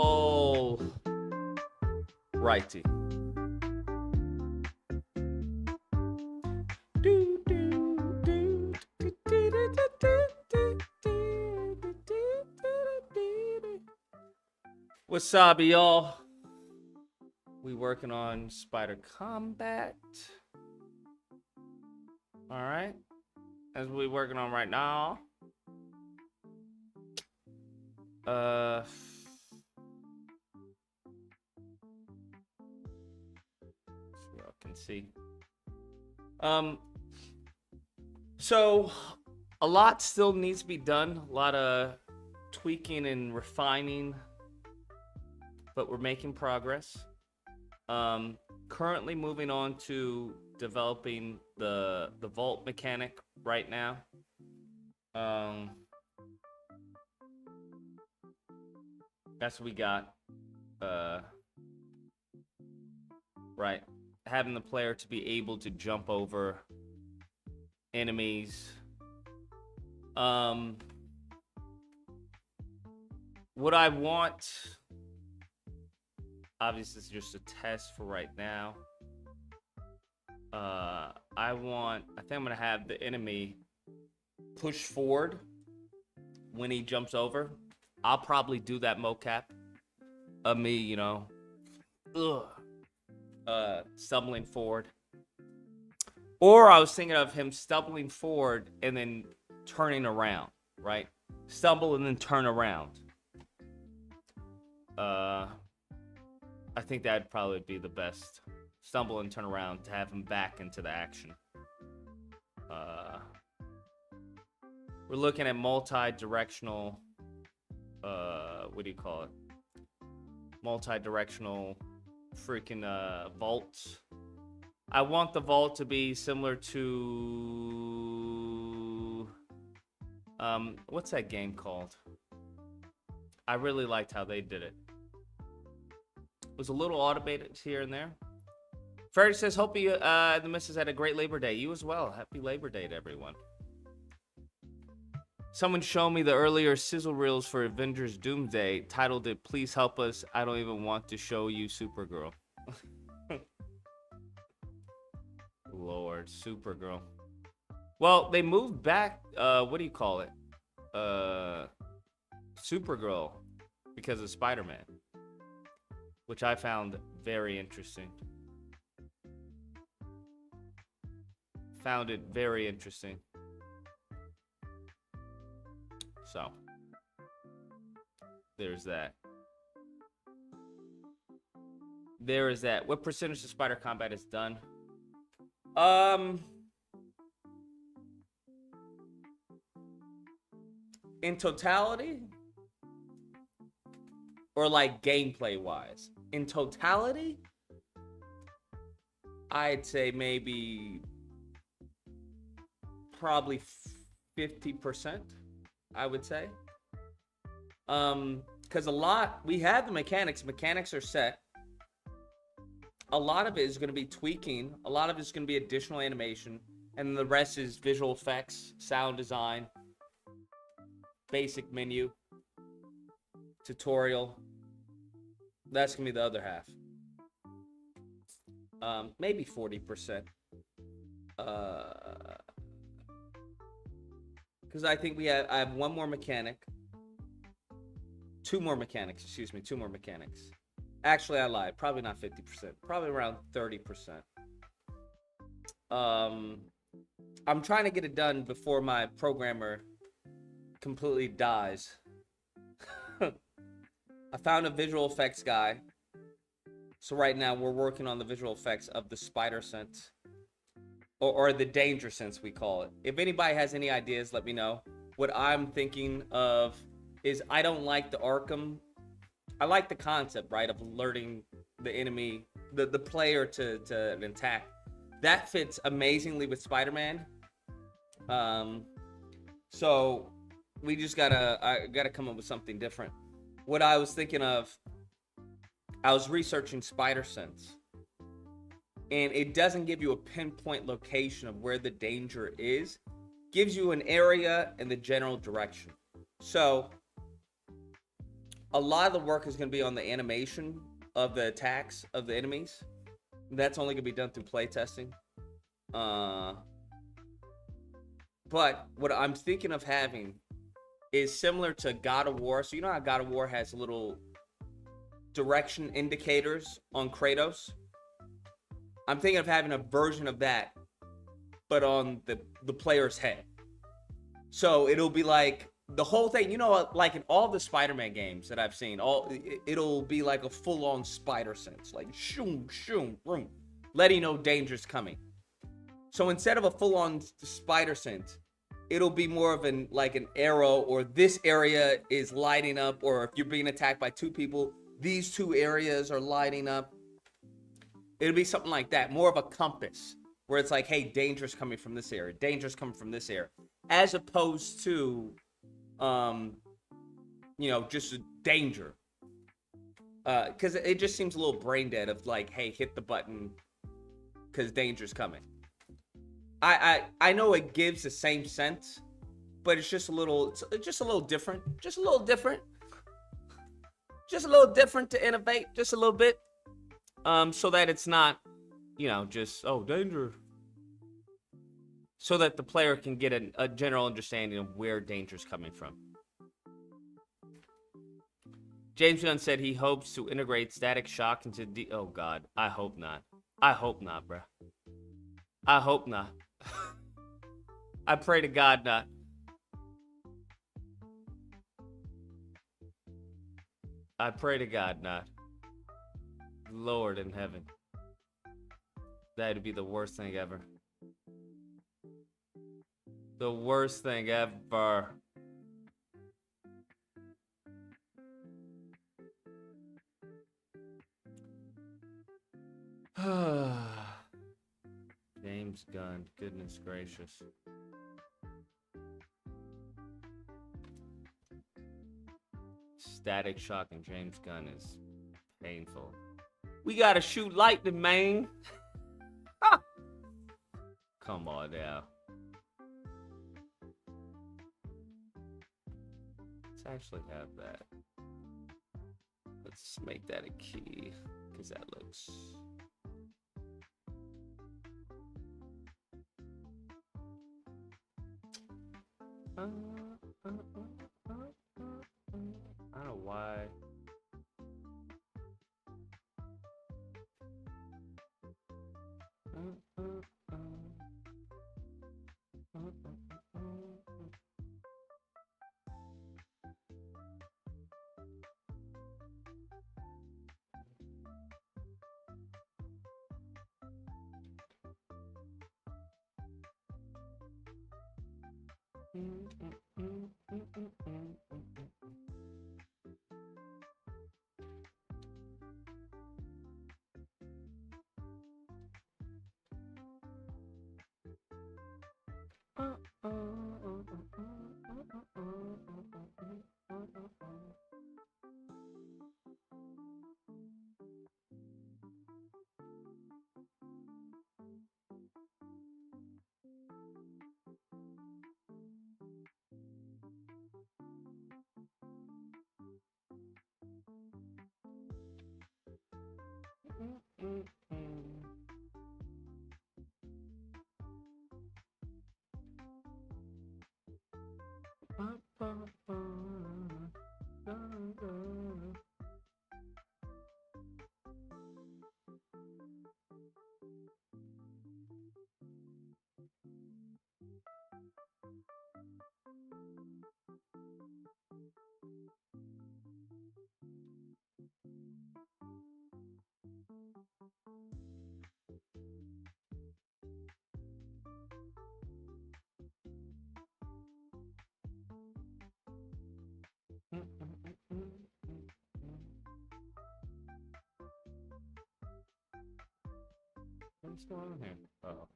Oh, righty. Wasabi, y'all. We working on spider combat. All right. As we working on right now. So y'all can see. So a lot still needs to be done. A lot of tweaking and refining, but we're making progress. Currently moving on to developing the vault mechanic right now. That's what we got. Right. Having the player to be able to jump over enemies. What I want, obviously it's just a test for right now. I think I'm gonna have the enemy push forward when he jumps over. I'll probably do that mocap of me, you know, stumbling forward. Or I was thinking of him stumbling forward and then turning around, right? Stumble and then turn around. I think that'd probably be the best. Stumble and turn around to have him back into the action. We're looking at multi-directional, what do you call it? Multi-directional freaking vaults. I want the vault to be similar to what's that game called? I really liked how they did it. It was a little automated here and there. Ferry says, hope you the missus had a great Labor Day. You as well. Happy Labor Day to everyone. Someone showed me the earlier sizzle reels for Avengers Doomsday, titled it, Please Help Us, I Don't Even Want to Show You Supergirl. Lord, Supergirl. Well, they moved back, what do you call it? Supergirl, because of Spider-Man, which I found very interesting. Found it very interesting. So, there's that. There is that. What percentage of spider combat is done? In totality? Or like gameplay wise? In totality? I'd say maybe probably 50%, I would say. Because a lot, we have the mechanics. Mechanics are set. A lot of it is going to be tweaking. A lot of it is going to be additional animation. And the rest is visual effects, sound design, basic menu, tutorial. That's going to be the other half. Maybe 40%. Because I think I have one more mechanic. Two more mechanics. Actually, I lied. Probably not 50%. Probably around 30%. I'm trying to get it done before my programmer completely dies. I found a visual effects guy. So right now we're working on the visual effects of the spider sense. Or the danger sense, we call it. If anybody has any ideas, let me know. What I'm thinking of is I don't like the Arkham. I like the concept, right, of alerting the enemy, the player to an attack. That fits amazingly with Spider-Man. So we just I gotta come up with something different. What I was thinking of, I was researching Spider Sense. And it doesn't give you a pinpoint location of where the danger is. Gives you an area and the general direction. So a lot of the work is going to be on the animation of the attacks of the enemies. That's only going to be done through playtesting. But what I'm thinking of having is similar to God of War. So you know how God of War has little direction indicators on Kratos? I'm thinking of having a version of that, but on the player's head. So it'll be like the whole thing, you know, like in all the Spider-Man games that I've seen, it'll be like a full-on spider sense, like shoom, shoom, boom, letting you know danger's coming. So instead of a full-on spider sense, it'll be more of an arrow, or this area is lighting up, or if you're being attacked by two people, these two areas are lighting up. It'll be something like that, more of a compass, where it's like, hey, danger's coming from this area, danger's coming from this area, as opposed to, you know, just danger. Because it just seems a little brain dead of like, hey, hit the button because danger's coming. I know it gives the same sense, but it's just a little, it's just a little different, just a little different to innovate, just a little bit, so that it's not, you know, just, oh, danger. So that the player can get a general understanding of where danger's coming from. James Gunn said he hopes to integrate Static Shock into oh God, I hope not. I hope not, bruh. I hope not. I pray to God not. I pray to God not. Lord in heaven. That'd be the worst thing ever. The worst thing ever. James Gunn, goodness gracious. Static Shock and James Gunn is painful. We gotta shoot lightning, man. Come on now. Let's actually have that. Let's make that a key, because that looks... I don't know why. What's going on here? Uh-oh.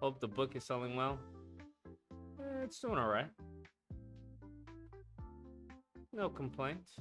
Hope the book is selling well. It's doing all right. No complaints.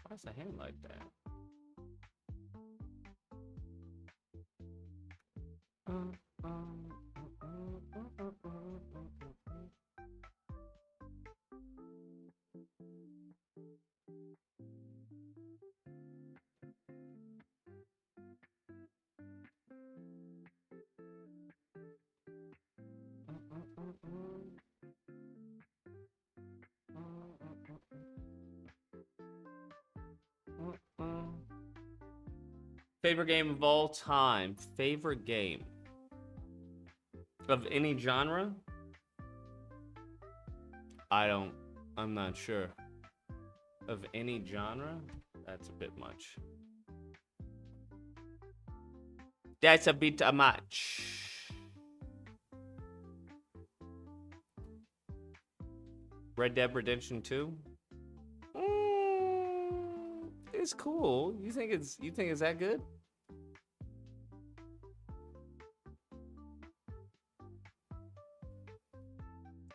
Why's the hand like that? Favorite game of all time. Favorite game of any genre? I'm not sure. Of any genre? That's a bit much. That's a bit much. Red Dead Redemption 2? It's cool. You think it's that good?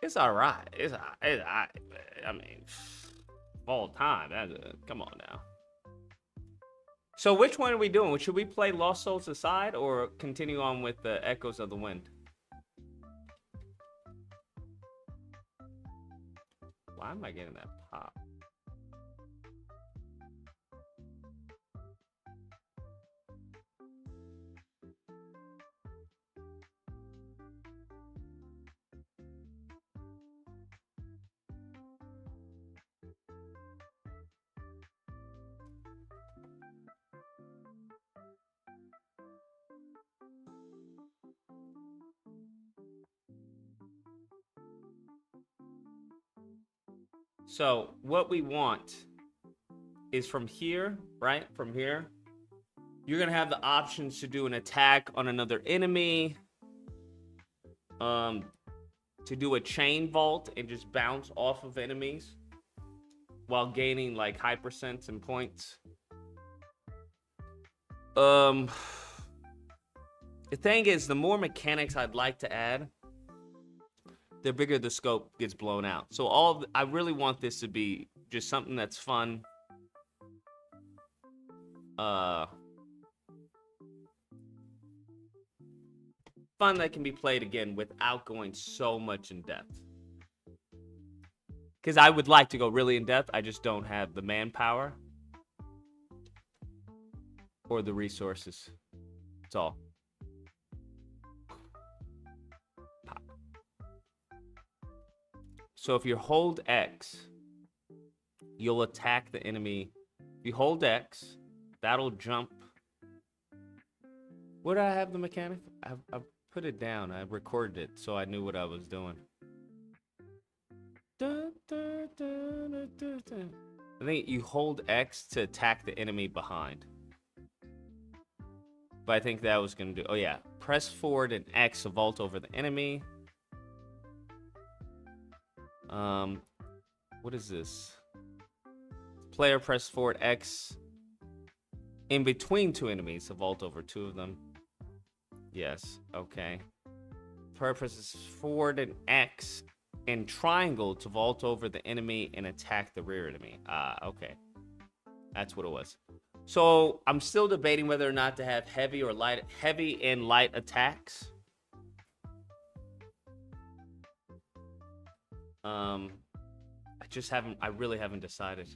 It's all right. It's all right. I mean, all time. Come on now. So which one are we doing? Should we play Lost Souls aside or continue on with the Echoes of the Wind? Why am I getting that pop? So what we want is from here, right? From here, you're gonna have the options to do an attack on another enemy, to do a chain vault and just bounce off of enemies while gaining like hypersense and points. The thing is, the more mechanics I'd like to add, the bigger the scope gets blown out. So I really want this to be just something that's fun. Fun that can be played again without going so much in depth. Because I would like to go really in depth. I just don't have the manpower or the resources. That's all. So if you hold X, you'll attack the enemy. If you hold X, that'll jump. Where do I have the mechanic? I put it down. I recorded it so I knew what I was doing. I think you hold X to attack the enemy behind. But I think that was going to do... Oh, yeah. Press forward and X to vault over the enemy. What is this? Player press forward X in between two enemies to vault over two of them. Yes. Okay. Player presses forward and X and triangle to vault over the enemy and attack the rear enemy. Okay. That's what it was. So I'm still debating whether or not to have heavy and light attacks. I really haven't decided.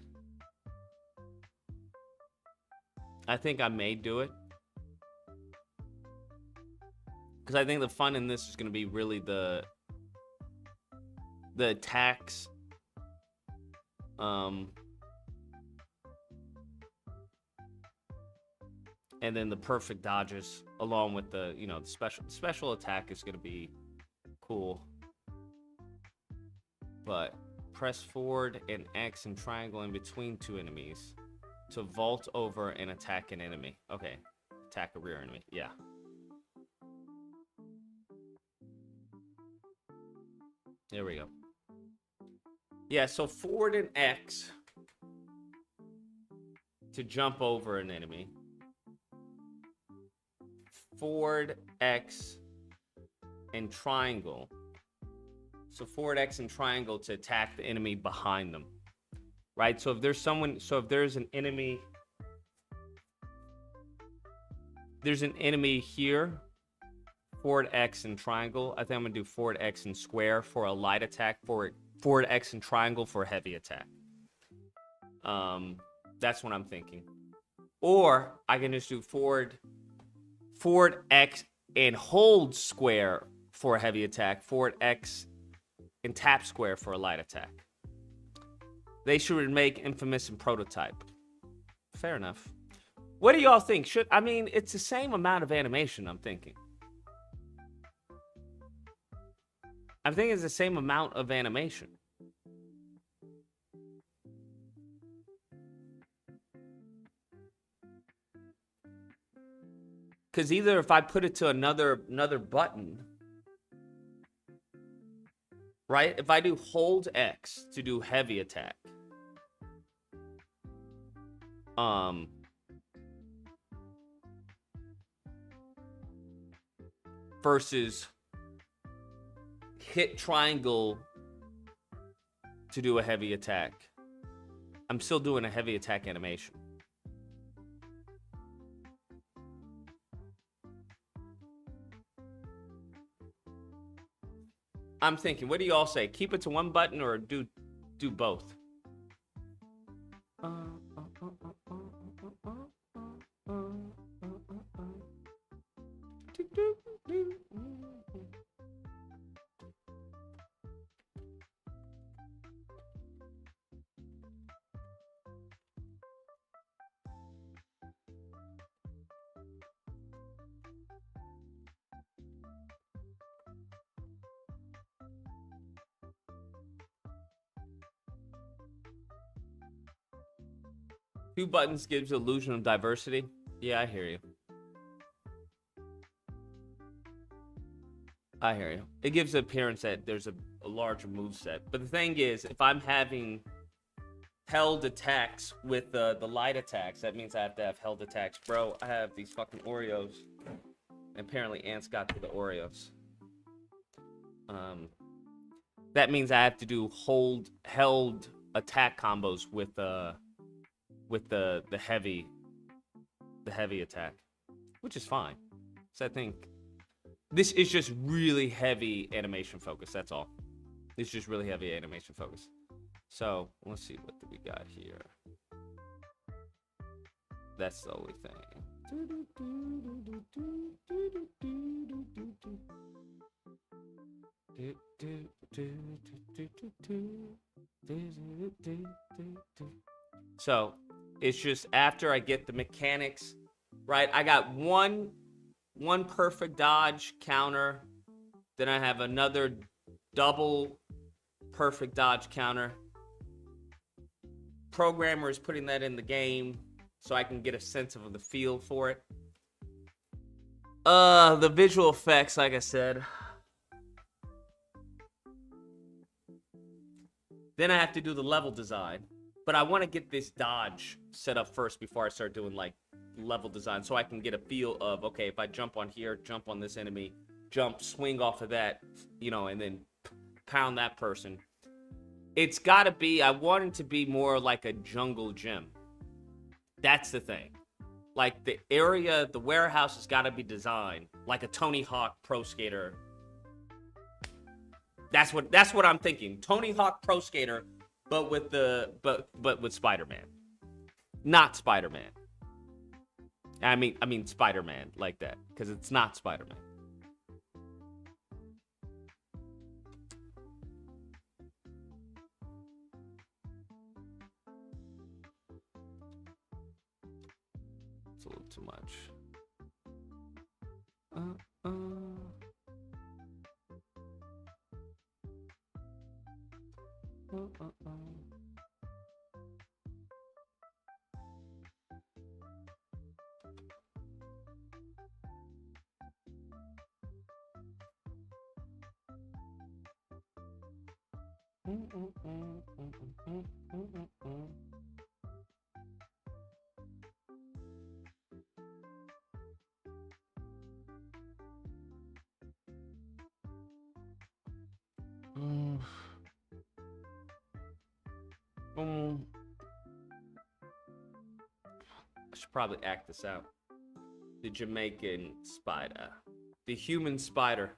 I think I may do it. Because I think the fun in this is going to be really the attacks. And then the perfect dodges along with the, the special attack is going to be cool. But press forward and X and triangle in between two enemies to vault over and attack an enemy. Okay. Attack a rear enemy. Yeah. There we go. Yeah, so forward and X to jump over an enemy. Forward X and triangle. So forward X and triangle to attack the enemy behind them. Right? So if there's an enemy, here, forward X and triangle. I think I'm gonna do forward X and square for a light attack, forward X and triangle for a heavy attack. That's what I'm thinking. Or I can just do forward X and hold square for a heavy attack, forward X and tap square for a light attack. They should remake Infamous and Prototype. Fair enough. What do y'all think? It's the same amount of animation, I'm thinking. I'm thinking it's the same amount of animation. Because either if I put it to another button, right? If I do hold X to do heavy attack, versus hit triangle to do a heavy attack, I'm still doing a heavy attack animation. I'm thinking, what do y'all say? Keep it to one button or do both? Two buttons gives illusion of diversity. Yeah, I hear you. I hear you. It gives the appearance that there's a larger move set. But the thing is, if I'm having held attacks with the light attacks, that means I have to have held attacks. Bro, I have these fucking Oreos. And apparently ants got to the Oreos. That means I have to do held attack combos with the heavy attack, which is fine. So I think this is just really heavy animation focus. That's all. It's just really heavy animation focus. So let's see, what do we got here? That's the only thing. So it's just after I get the mechanics right. I got one perfect dodge counter. Then I have another double perfect dodge counter. Programmer is putting that in the game so I can get a sense of the feel for it. The visual effects, like I said. Then I have to do the level design. But I want to get this dodge set up first before I start doing, like, level design. So I can get a feel of, okay, if I jump on here, jump on this enemy, jump, swing off of that, you know, and then pound that person. It's got to be, I want it to be more like a jungle gym. That's the thing. Like, the area, the warehouse has got to be designed like a Tony Hawk Pro Skater. That's what I'm thinking. Tony Hawk Pro Skater, but with with Spider-Man. Not Spider-Man. I mean Spider-Man like that, because it's not Spider-Man. It's a little too much. I should probably act this out. The Jamaican spider. The human spider.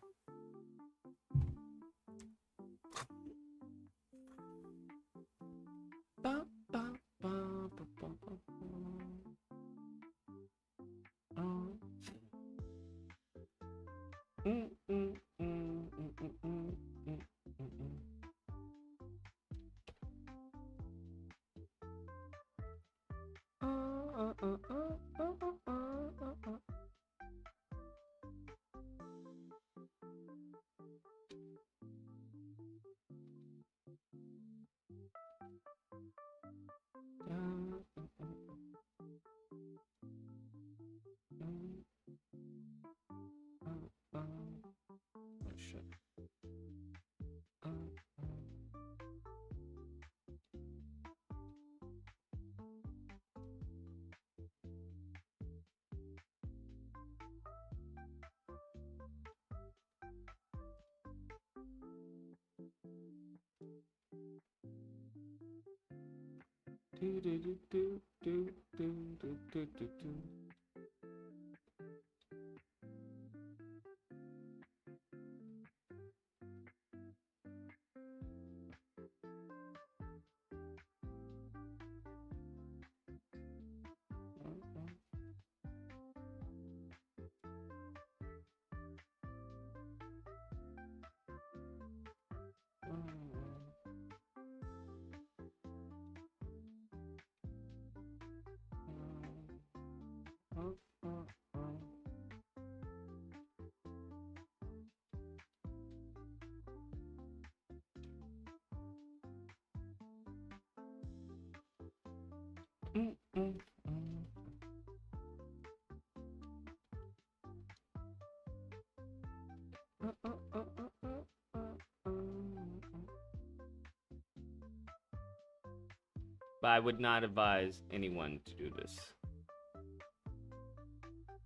But I would not advise anyone to do this,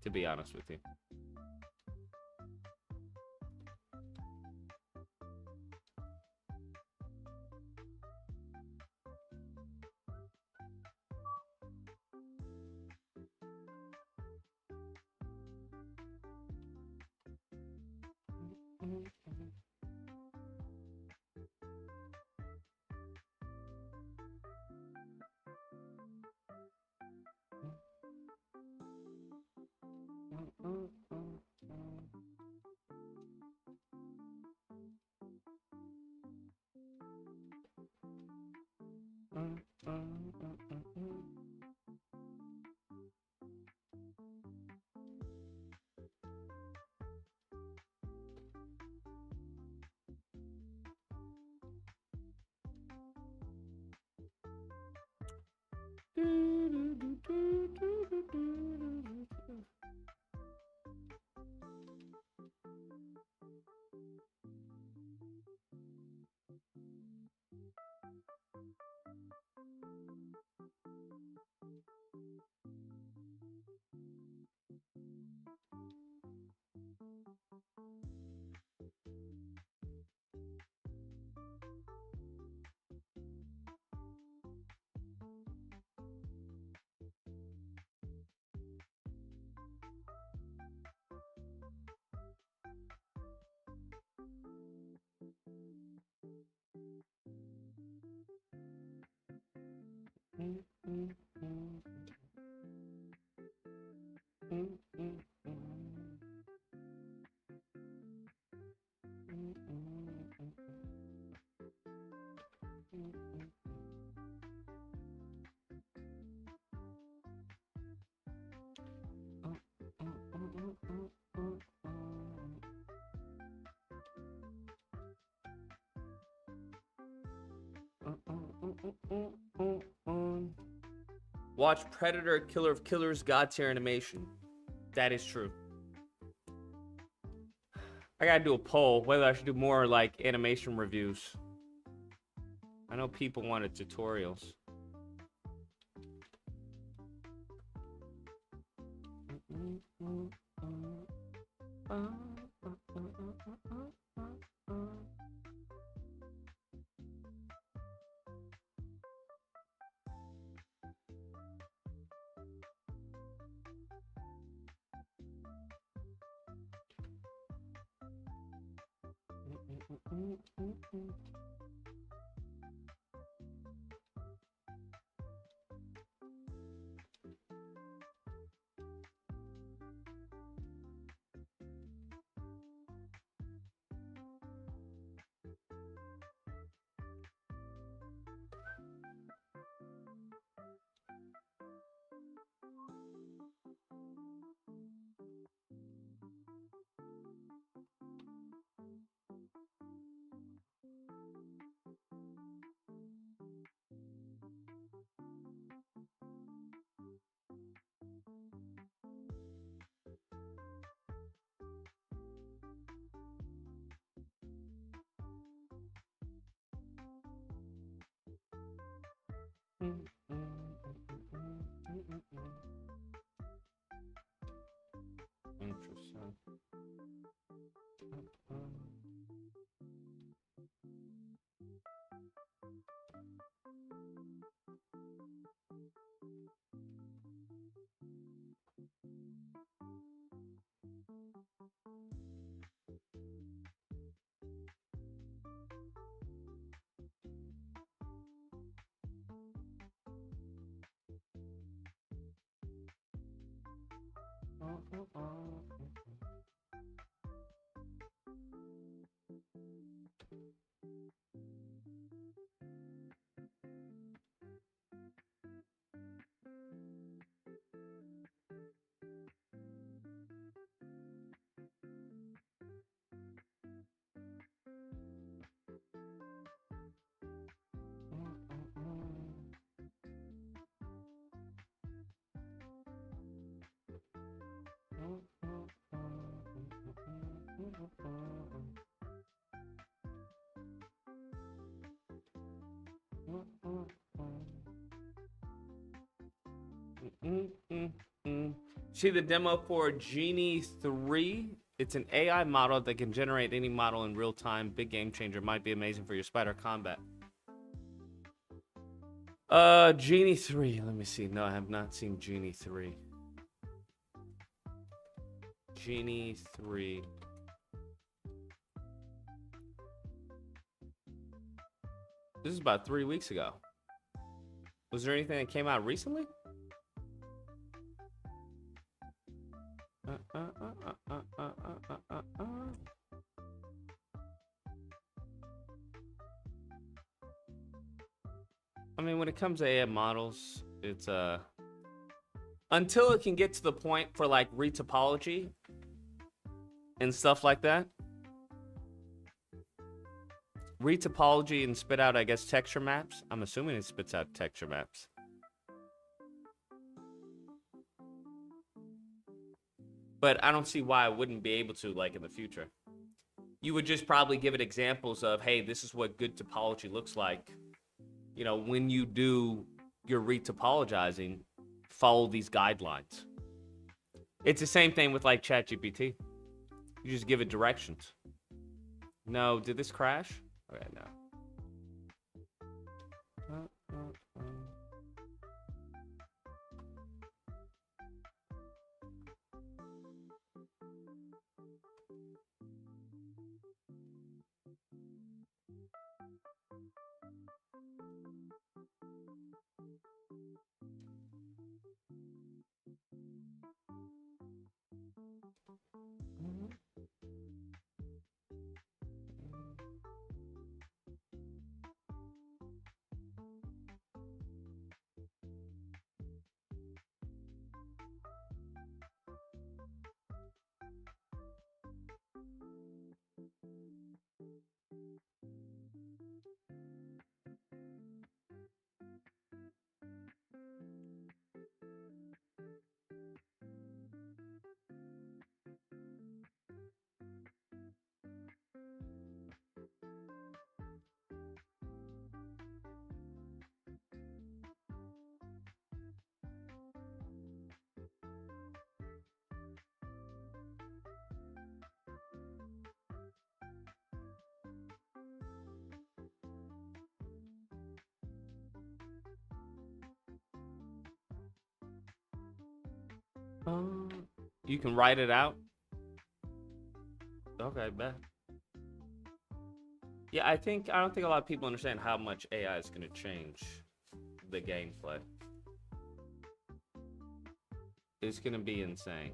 to be honest with you. Watch Predator, Killer of Killers, God tier animation. That is true. I gotta do a poll whether I should do more like animation reviews. I know people wanted tutorials. Interesting. See the demo for Genie 3? It's an AI model that can generate any model in real time. Big game changer. Might be amazing for your spider combat. Genie 3. Let me see. No, I have not seen Genie 3. Genie 3. This is about 3 weeks ago. Was there anything that came out recently? I mean, when it comes to AI models, it's until it can get to the point for like retopology and stuff like that. Retopology and spit out, I guess, texture maps. I'm assuming it spits out texture maps. But I don't see why I wouldn't be able to, like, in the future. You would just probably give it examples of, hey, this is what good topology looks like. You know, when you do your retopologizing, follow these guidelines. It's the same thing with, like, ChatGPT. You just give it directions. No, did this crash? Okay, no. You can write it out. Okay, bet. Yeah, I don't think a lot of people understand how much AI is going to change the gameplay. It's going to be insane.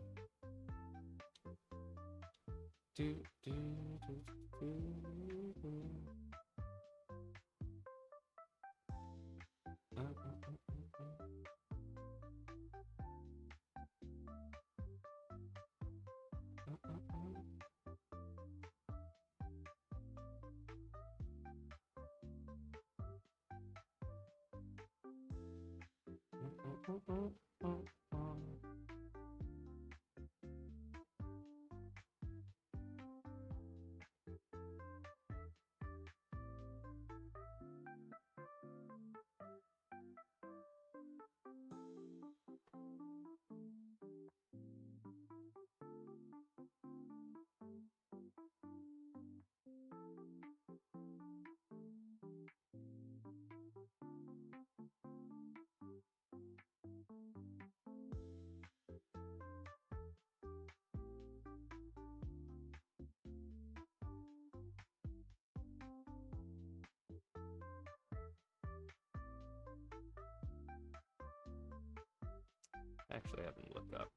Actually, I haven't looked up.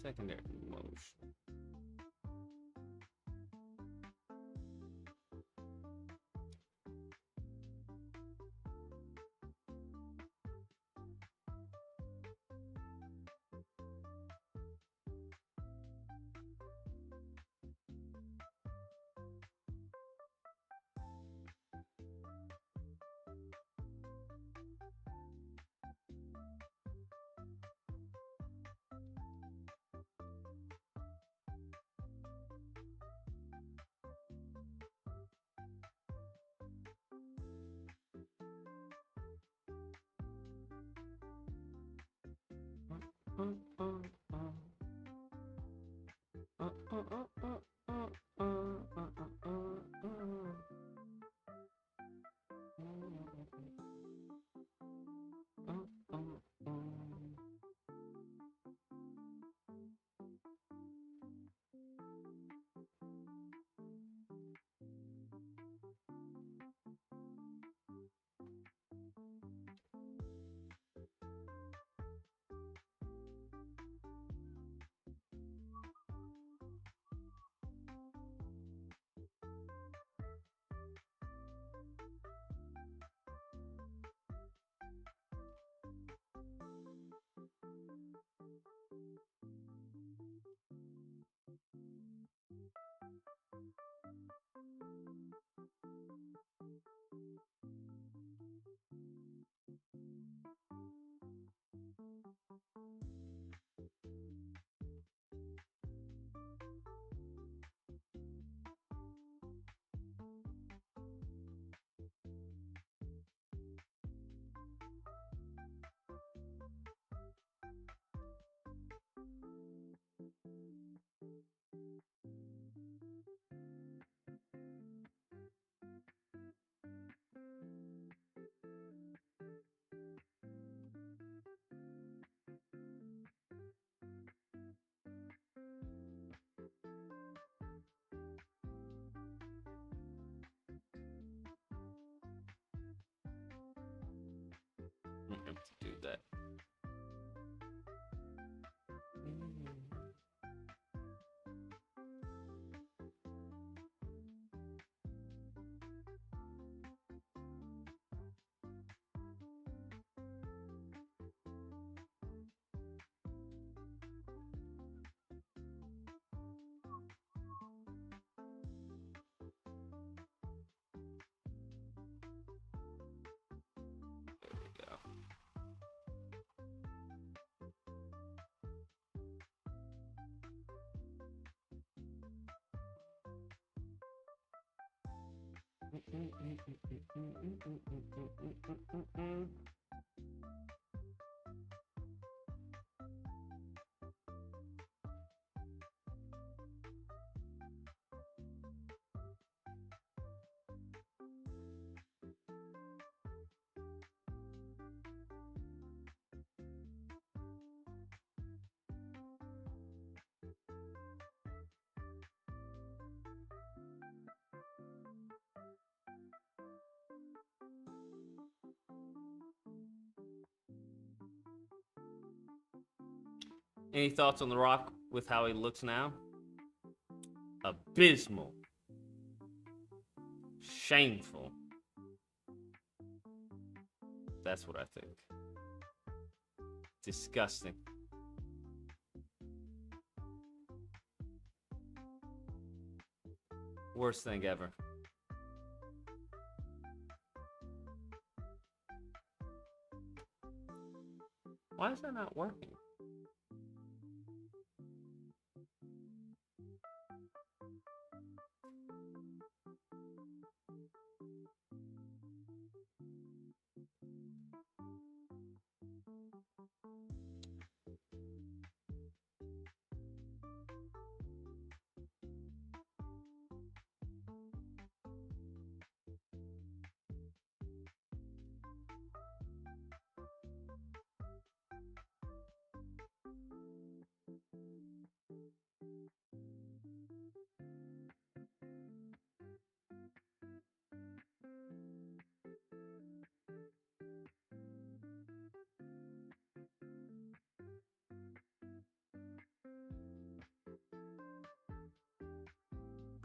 Secondary motion. Do that. There we go. Any thoughts on The Rock with how he looks now? Abysmal. Shameful. That's what I think. Disgusting. Worst thing ever. Why is that not working?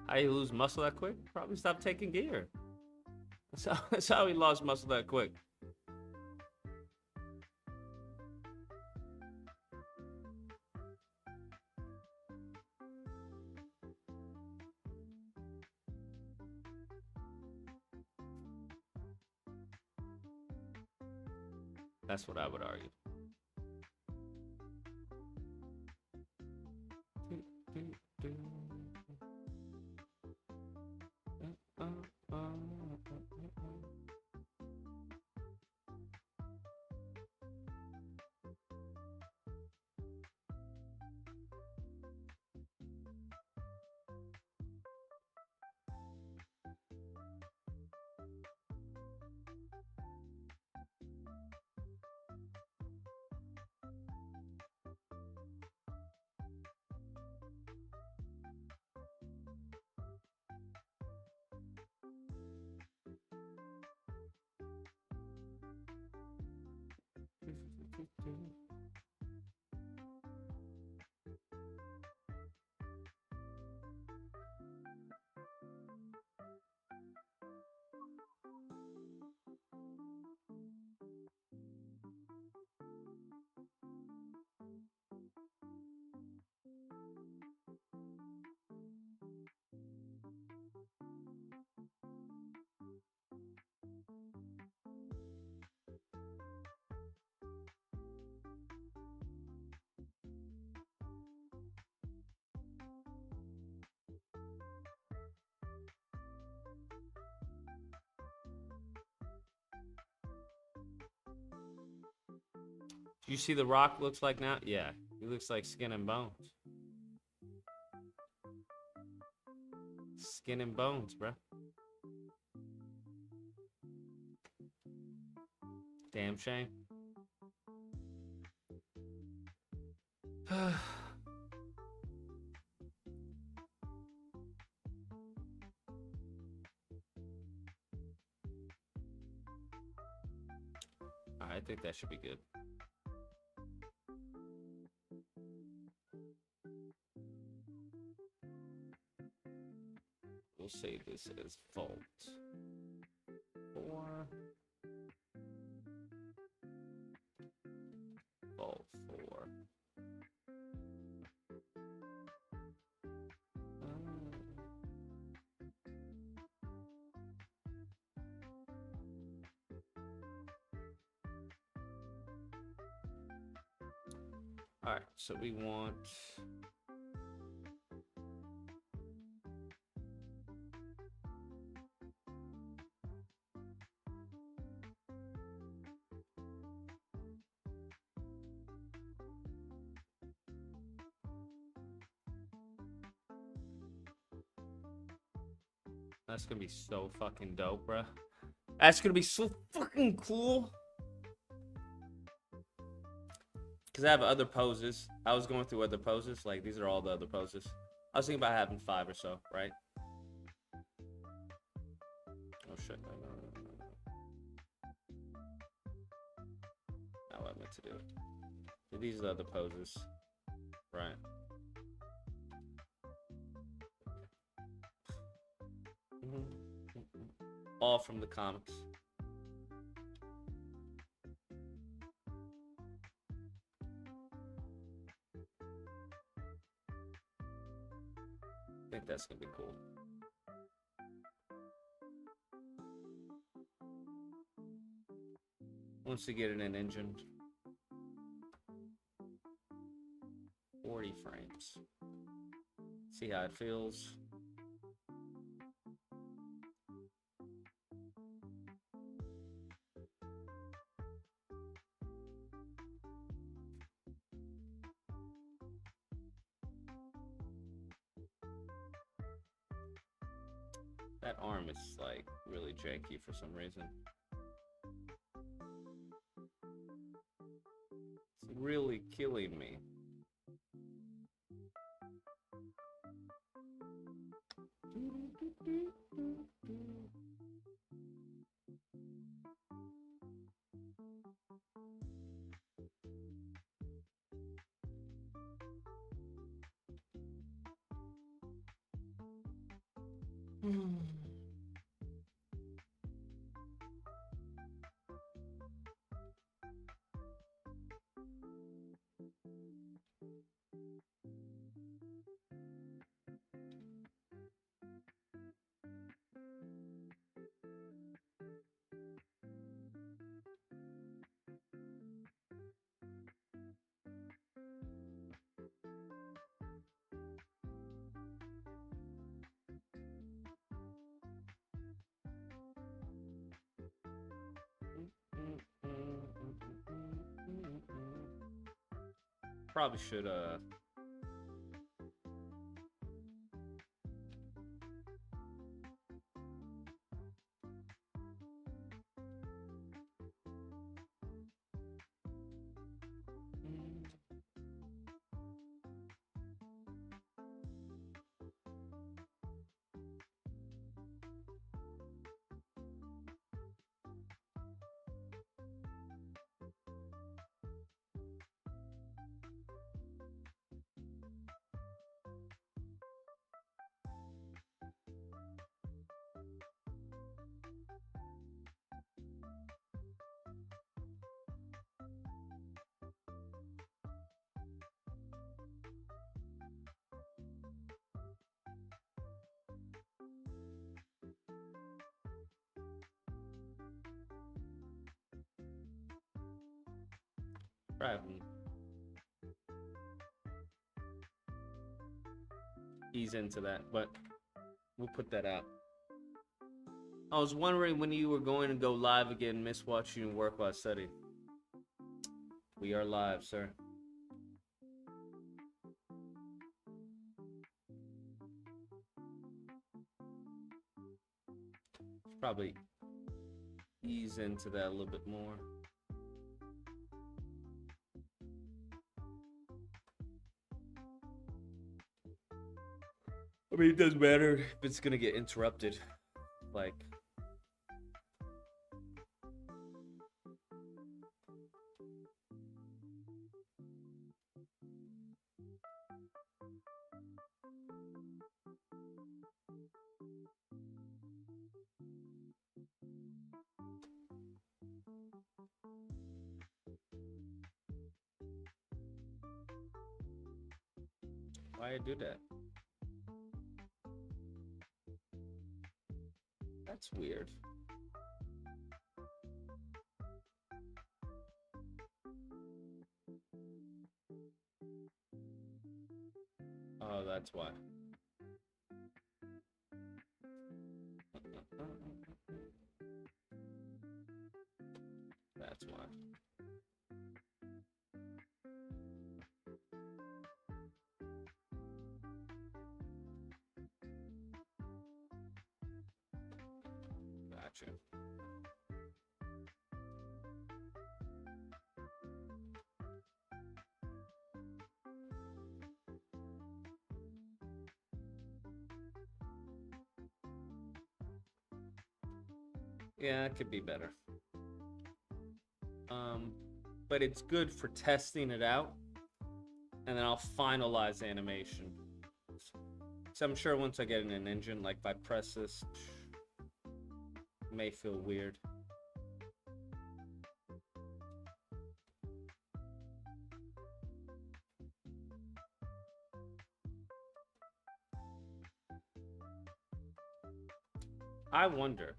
How you lose muscle that quick? Probably stop taking gear. That's how he lost muscle that quick. That's what I would argue. You see the Rock looks like now? Yeah, he looks like skin and bones. Skin and bones, bruh. Damn shame. I think that should be good. We'll save this as Vault 4. Vault 4. All right, so we want that's gonna be so fucking dope, bruh. That's gonna be so fucking cool. Because I have other poses. I was going through other poses. Like, these are all the other poses. I was thinking about having 5 or so, right? Oh, shit. Not what I meant to do. So these are the other poses. Right. All from the comics. I think that's gonna be cool. Once you get it in engine, 40 frames. See how it feels. That arm is like really janky for some reason. It's really killing me. Probably should ease into that, but we'll put that out. I was wondering when you were going to go live again. Miss watching you work while studying. We are live, sir. Probably ease into that a little bit more. I mean, it doesn't matter if it's gonna get interrupted. Like, why I do that? That's weird. Oh, that's why. That's why. Gotcha. Yeah, it could be better. But it's good for testing it out, and then I'll finalize the animation. So I'm sure once I get in an engine, like if I press this, it may feel weird. I wonder.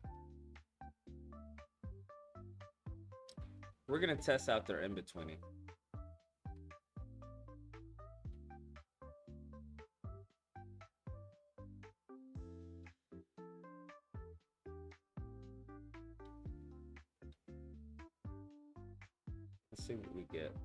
We're gonna test out their in-betweening. Let's see what we get.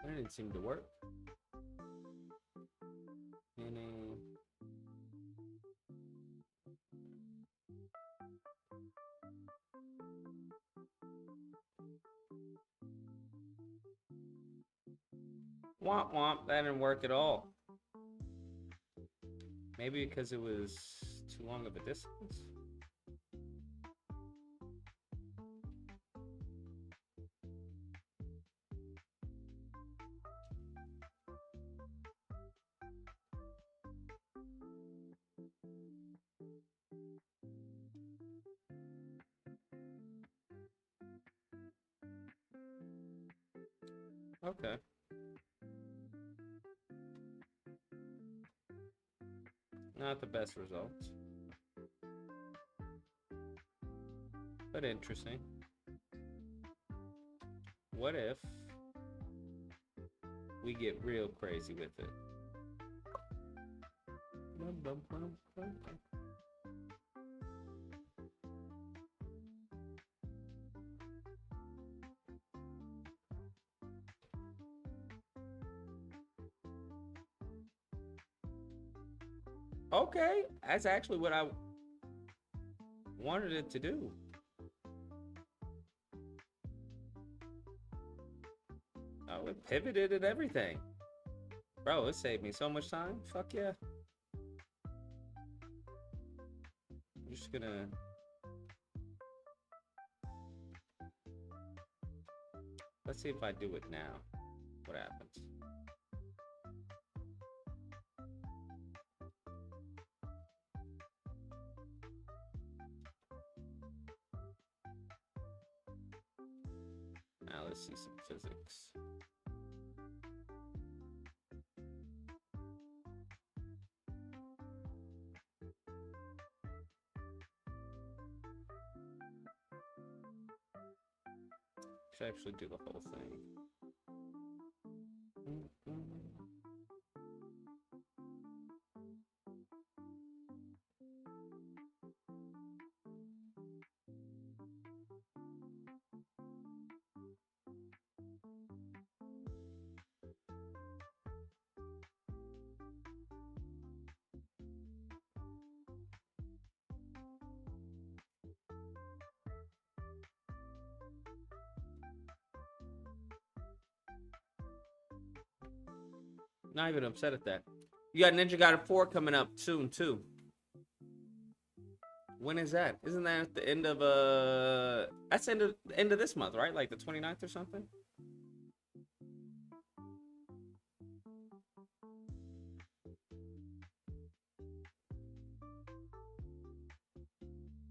That didn't seem to work. Womp womp, that didn't work at all. Maybe because it was too long of a distance. Okay. Not the best results, but interesting. What if we get real crazy with it? Okay, that's actually what I wanted it to do. Oh, it pivoted and everything. Bro, it saved me so much time. Fuck yeah. I'm just gonna... Let's see if I do it now. What happens? Let's see some physics. Should actually do the whole thing. Not even upset at that. You got Ninja Gaiden 4 coming up soon too. When is that? Isn't that at the end of that's end of this month, right? Like the 29th or something?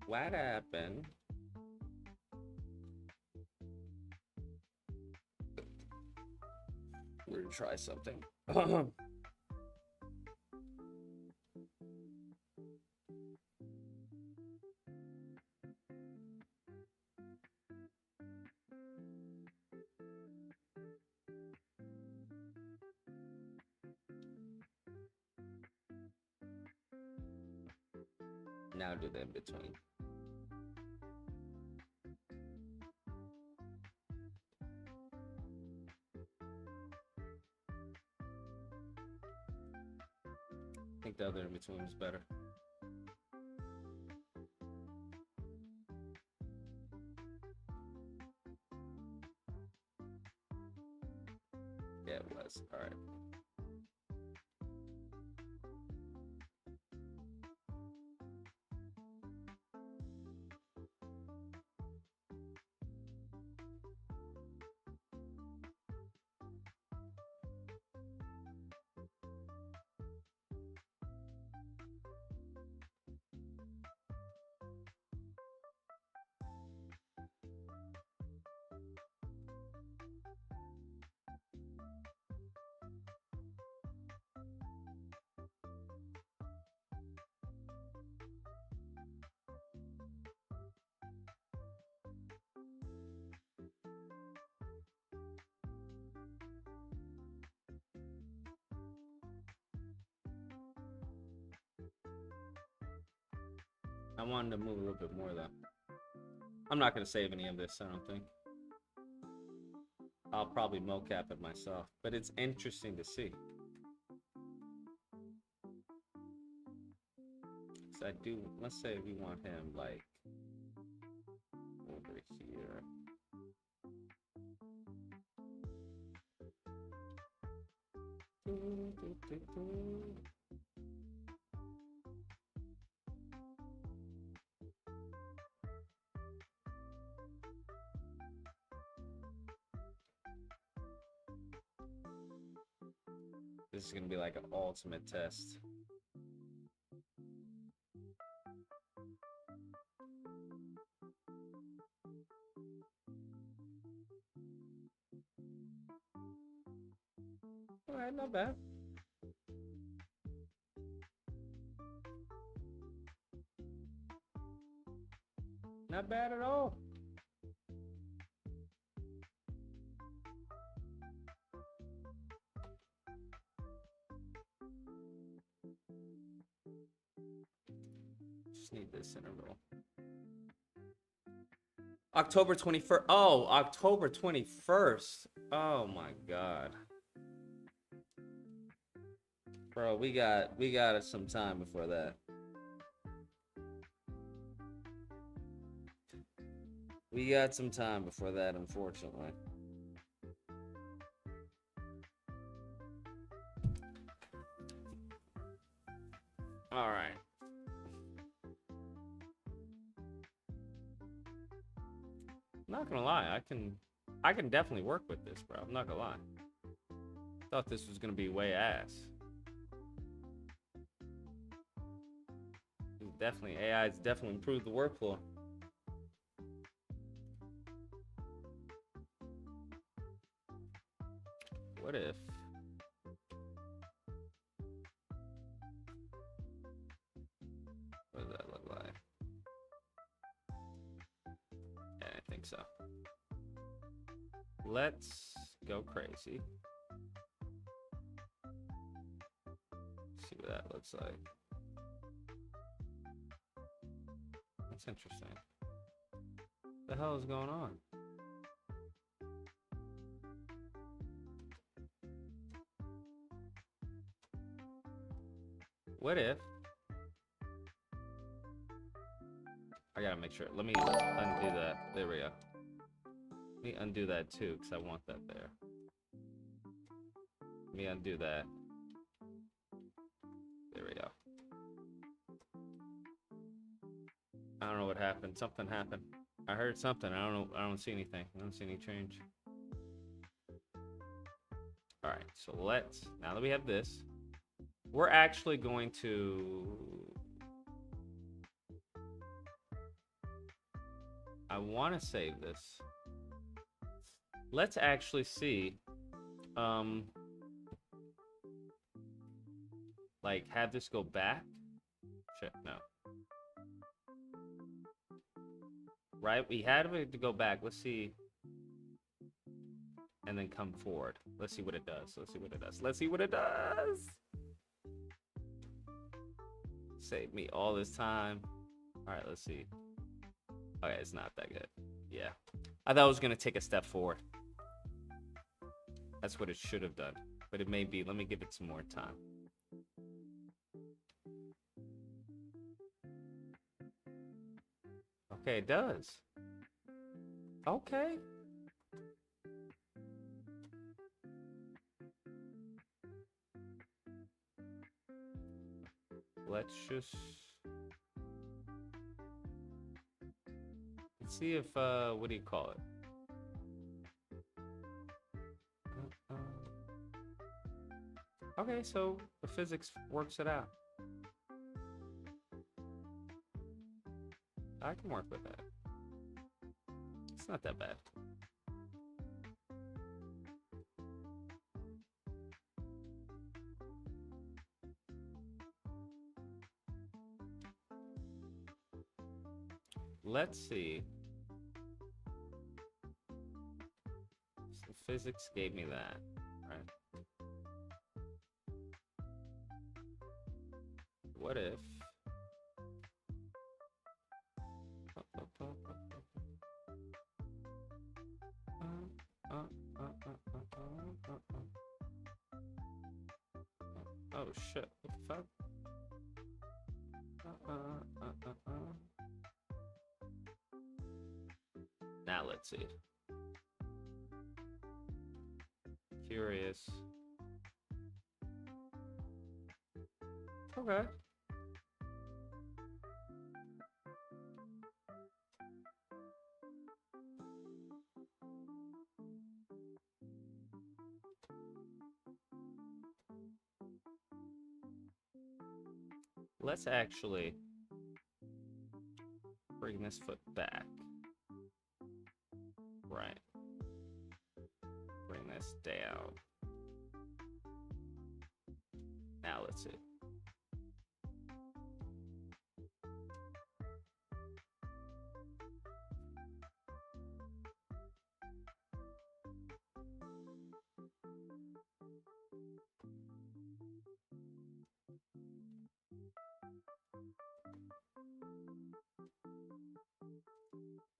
What happened? We're gonna try something. Now do the in between. I think the other in between was better. Yeah, it was. All right. I wanted to move a little bit more though. I'm not gonna save any of this, I don't think. I'll probably mocap it myself, but it's interesting to see. So I do, let's say we want him like over here. This is gonna be like an ultimate test. All right, not bad. Not bad at all. Just need this interval. October 21st. Oh, October 21st. Oh my God. Bro, we got some time before that. We got some time before that, unfortunately. All right. Not gonna lie, I can definitely work with this, bro. I'm not gonna lie. Thought this was gonna be way ass. Definitely, AI's definitely improved the workflow. What if? What does that look like? Yeah, I think so. Let's go crazy. See what that looks like. That's interesting. What the hell is going on? What if? I gotta make sure. Let me undo that. There we go. Let me undo that too, because I want that there. Let me undo that. There we go. I don't know what happened. Something happened. I heard something. I don't know. I don't see anything. I don't see any change. All right. So let's, now that we have this, we're actually going to, I want to save this. Let's actually see, like have this go back. Shit, no. Right, we had it to go back. Let's see. And then come forward. Let's see what it does. Let's see what it does. Let's see what it does. Save me all this time. All right, let's see. Okay, it's not that good. Yeah. I thought it was going to take a step forward. That's what it should have done. But it may be. Let me give it some more time. Okay, it does. Okay. Let's just... let's see if, what do you call it? Okay, so the physics works it out. I can work with that. It's not that bad. Let's see. So physics gave me that, right? What if... oh shit, what the fuck? Now let's see. Curious. Okay. Let's actually bring this foot back. Right. Bring this down. Now let's see.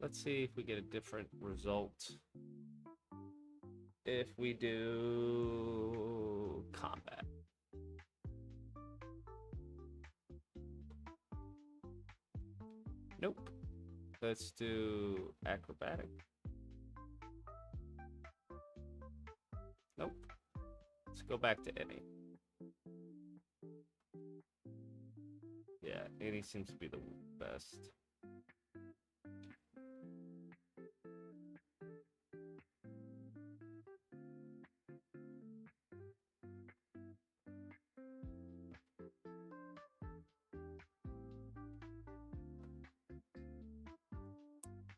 Let's see if we get a different result. If we do combat. Nope. Let's do acrobatic. Nope. Let's go back to any. Yeah, any seems to be the best.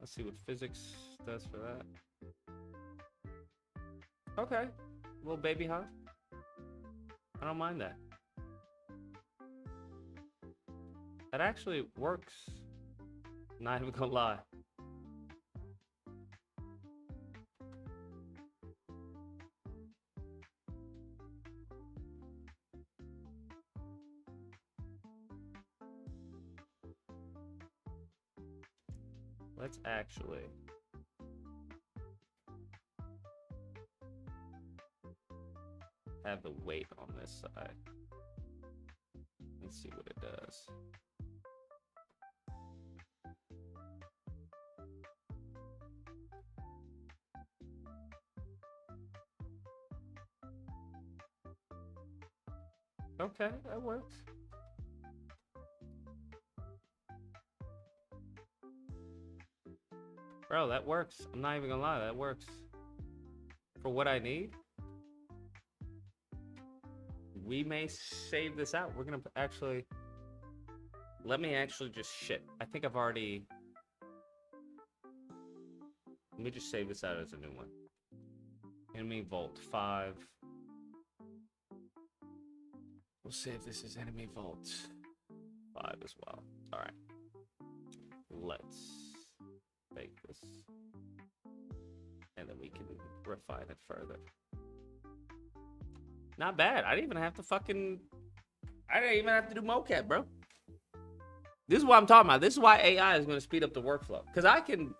Let's see what physics does for that. Okay. Little baby hug. I don't mind that. That actually works. Not even gonna lie. Let's actually have the weight on this side. Let's see what it does. Okay, that works. Bro, that works. I'm not even gonna lie, that works. For what I need, we may save this out. We're gonna actually, let me actually just shit. I think I've already, let me just save this out as a new one. Enemy Vault 5. We'll save this as Enemy Vault 5 as well. All right. Let's make this. And then we can refine it further. Not bad. I didn't even have to do mocap, bro. This is what I'm talking about. This is why AI is going to speed up the workflow. Because I can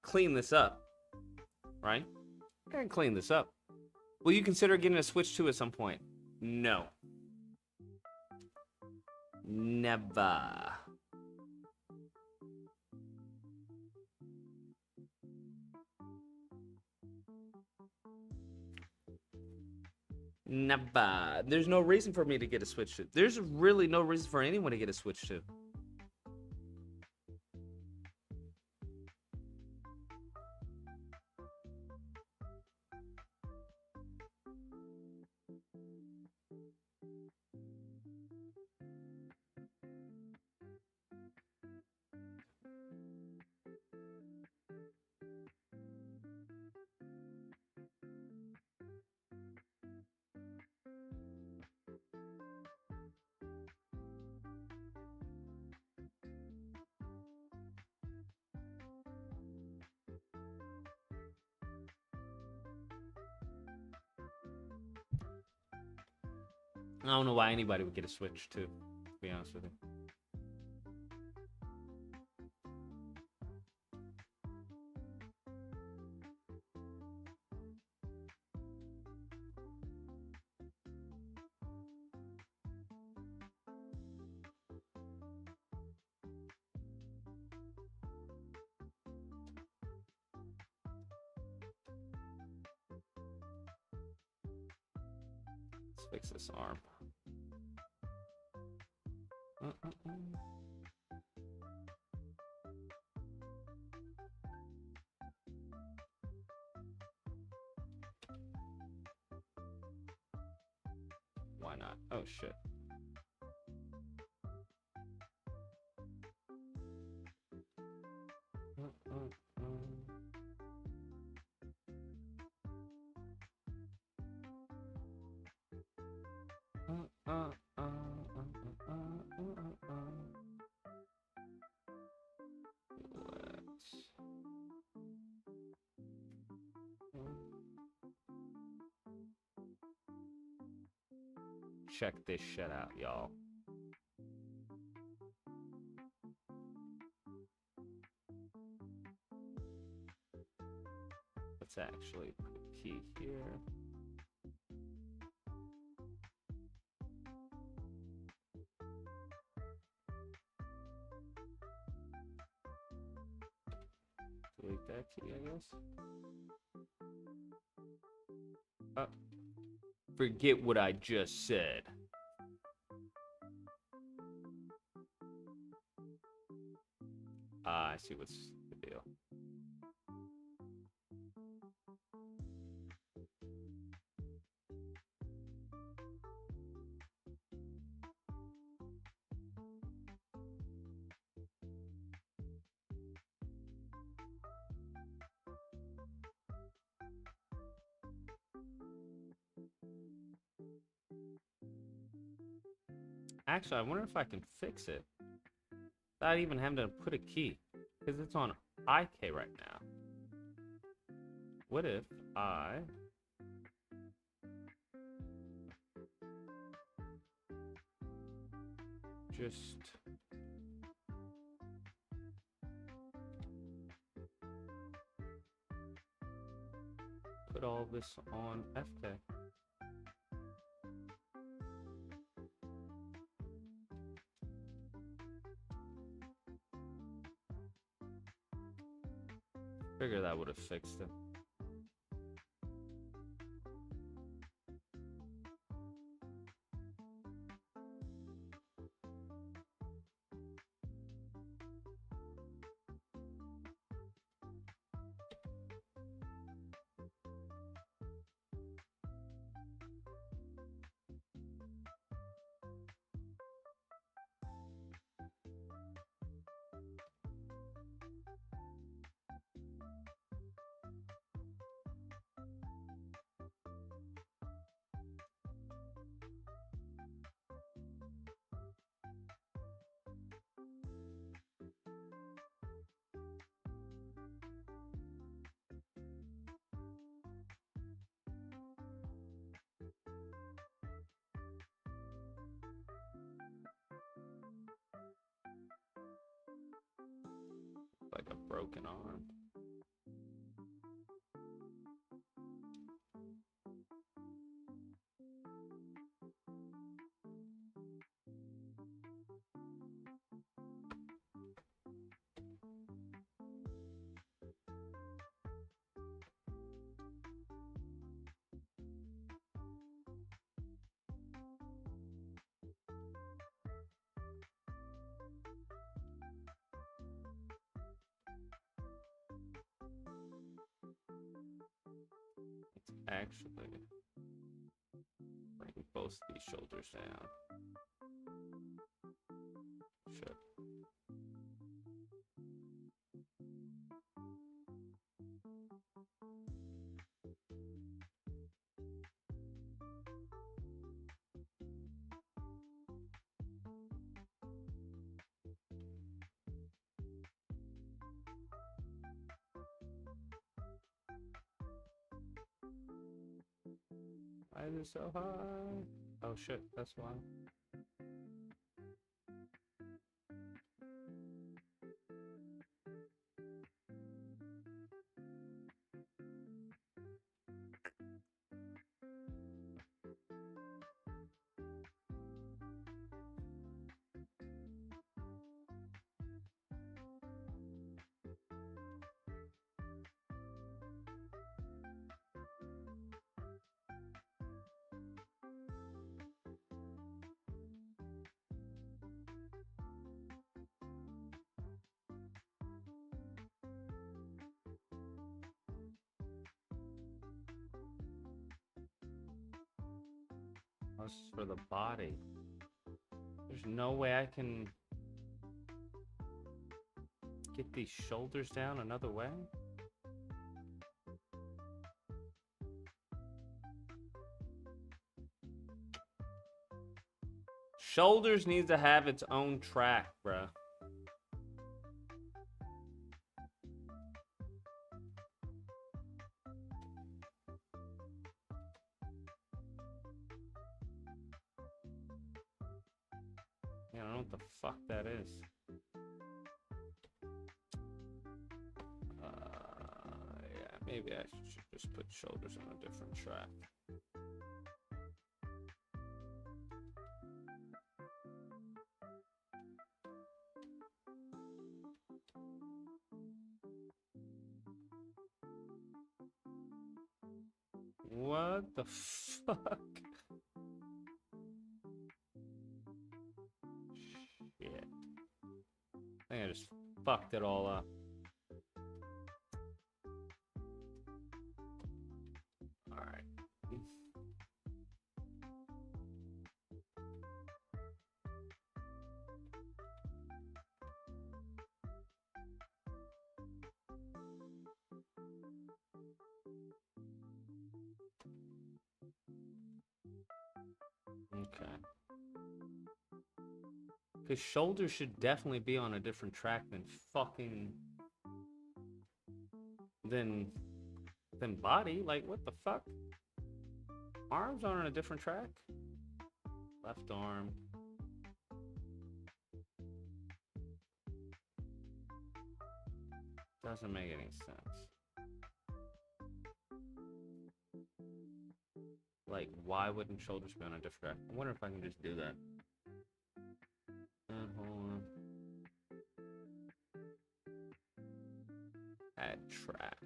clean this up. Right? I can clean this up. Will you consider getting a Switch 2 at some point? No. Never. Never. There's no reason for me to get a Switch 2. There's really no reason for anyone to get a Switch 2. I don't know why anybody would get a Switch 2, to be honest with you. Let's fix this arm. Why not? Oh shit. Check this shit out, y'all. Let's actually put a key here. Delete that key, I guess. Oh. Forget what I just said. I see what's the deal. Actually, I wonder if I can fix it without even having to put a key, because it's on IK right now. What if I just put all this on FK? Figure that would have fixed it. Like a broken arm. Actually, bring both of these shoulders down. Shit. Why is it so high? Oh shit, that's why. This is for the body. There's no way I can get these shoulders down another way. Shoulders needs to have its own track, bruh. Yeah, I don't know what the fuck that is. Yeah, maybe I should just put shoulders on a different track. What the fuck? Shit. I think I just fucked it all up. Alright. Okay. Because shoulders should definitely be on a different track than fucking... Than body. Like, what the fuck? Arms are on a different track? Left arm. Doesn't make any sense. Like, why wouldn't shoulders be on a different track? I wonder if I can just do that. Hold on. Add track.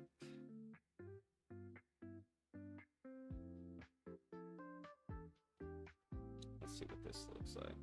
Let's see what this looks like.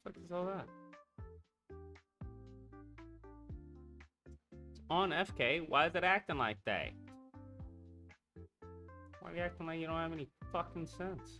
What the fuck is all that? It's on FK. Why is it acting like that? Why are you acting like you don't have any fucking sense?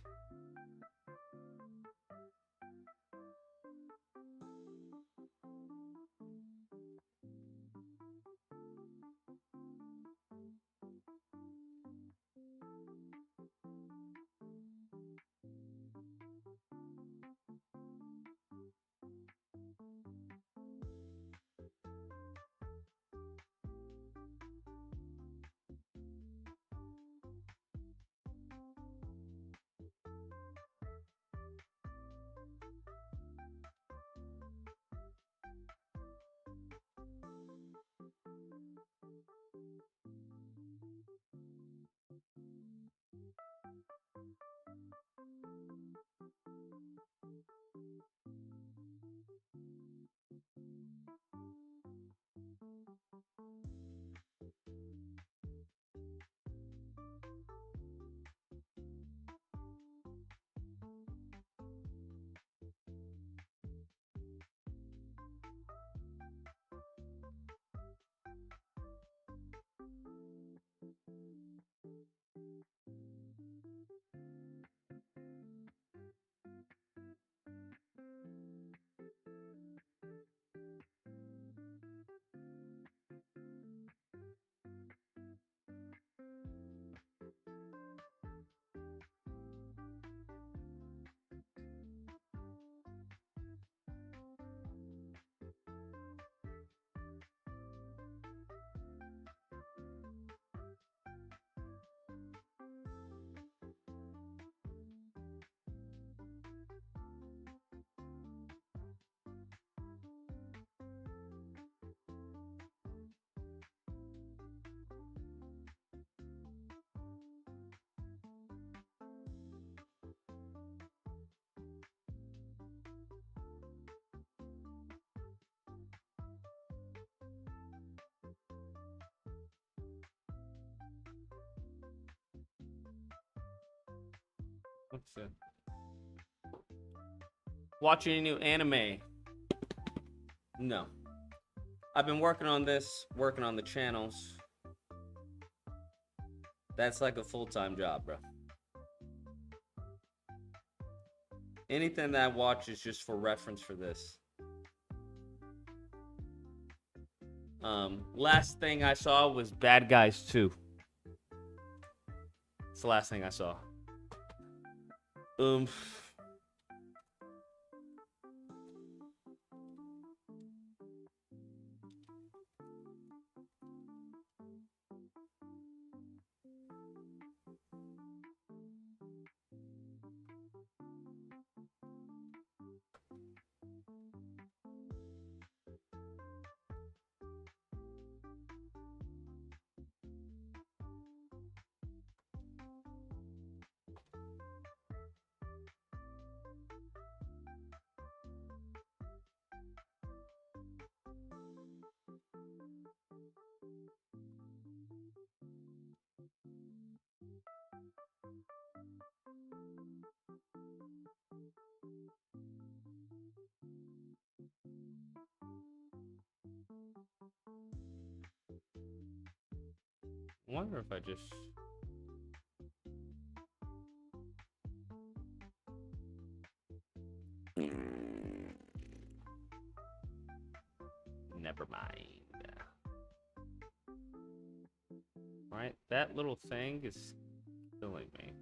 What's it? Watching a new anime? No. I've been working on this, working on the channels. That's like a full-time job, bro. Anything that I watch is just for reference for this. Last thing I saw was Bad Guys 2. It's the last thing I saw. I wonder if I just... Never mind. Right, that little thing is killing me.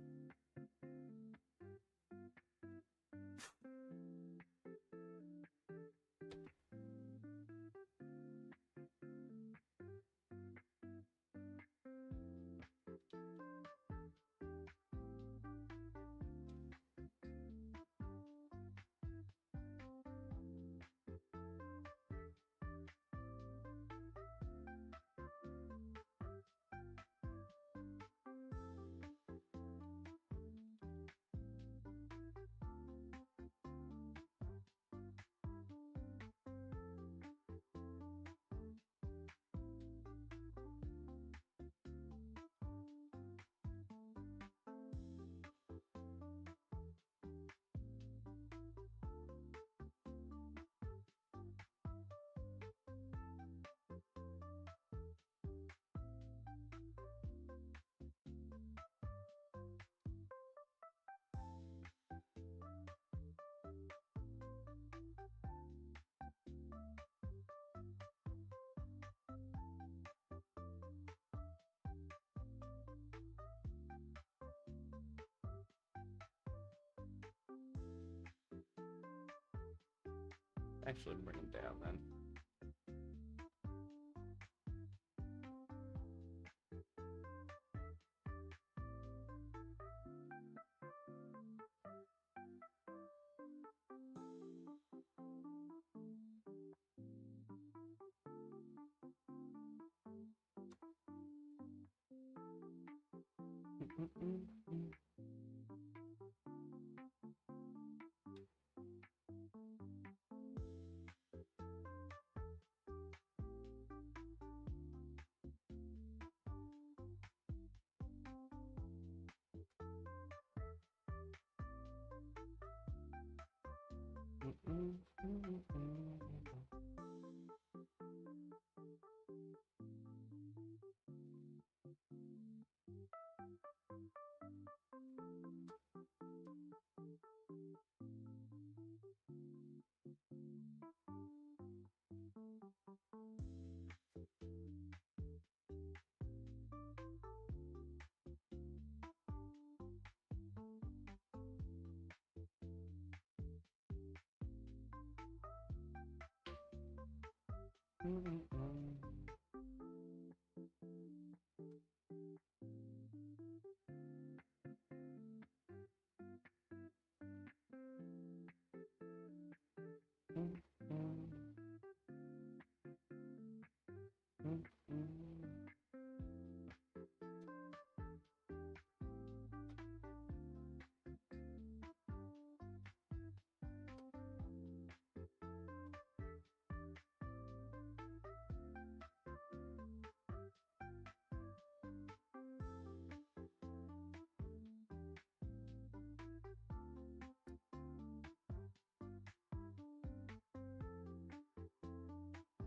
Actually, bring him down then.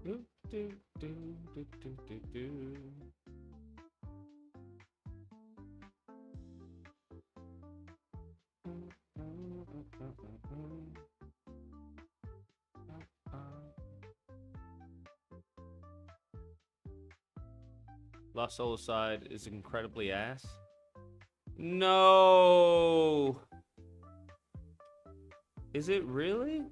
Do, do, do, do, do, do, do. Lost Soul Side is incredibly ass. No! Is it really?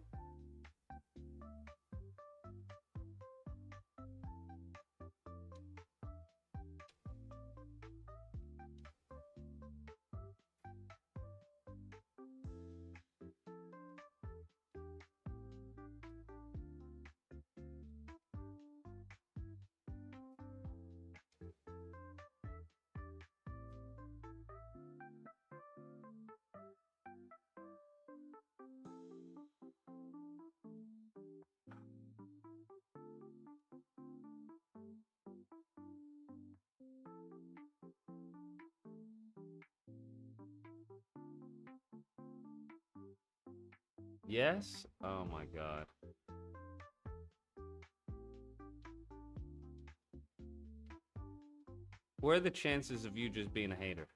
Yes? Oh my god. What are the chances of you just being a hater?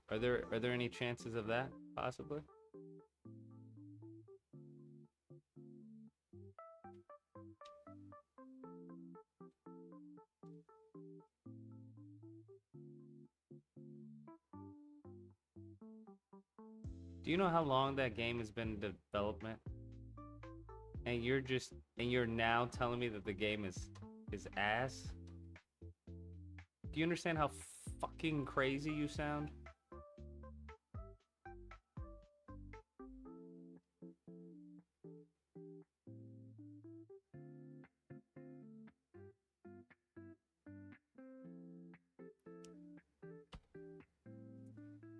Are there any chances of that, possibly? Do you know how long that game has been in development? And you're now telling me that the game is ass? Do you understand how fucking crazy you sound?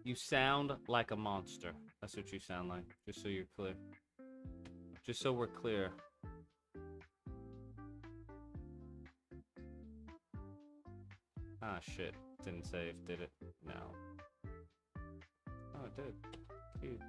You sound like a monster. That's what you sound like. Just so you're clear. Just so we're clear. Ah, shit. Didn't save, did it? No. Oh, it did. Cute.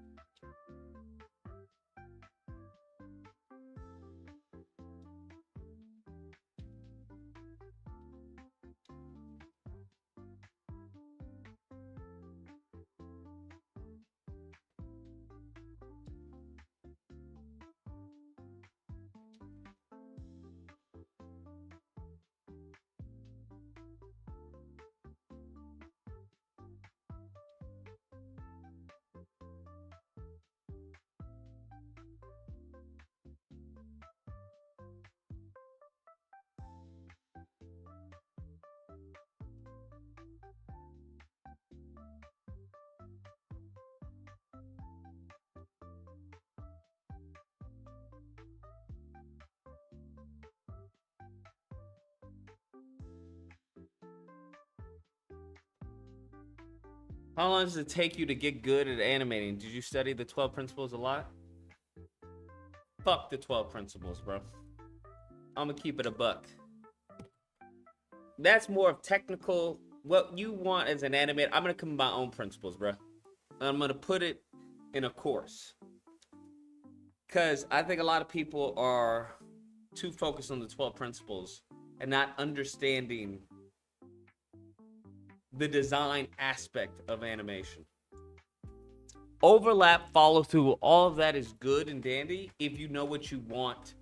How long does it take you to get good at animating? Did you study the 12 principles a lot? Fuck the 12 principles, bro. I'm gonna keep it a buck. That's more of technical. What you want as an animator, I'm gonna come with my own principles, bro. I'm gonna put it in a course. Because I think a lot of people are too focused on the 12 principles and not understanding the design aspect of animation. Overlap, follow through, all of that is good and dandy if you know what you want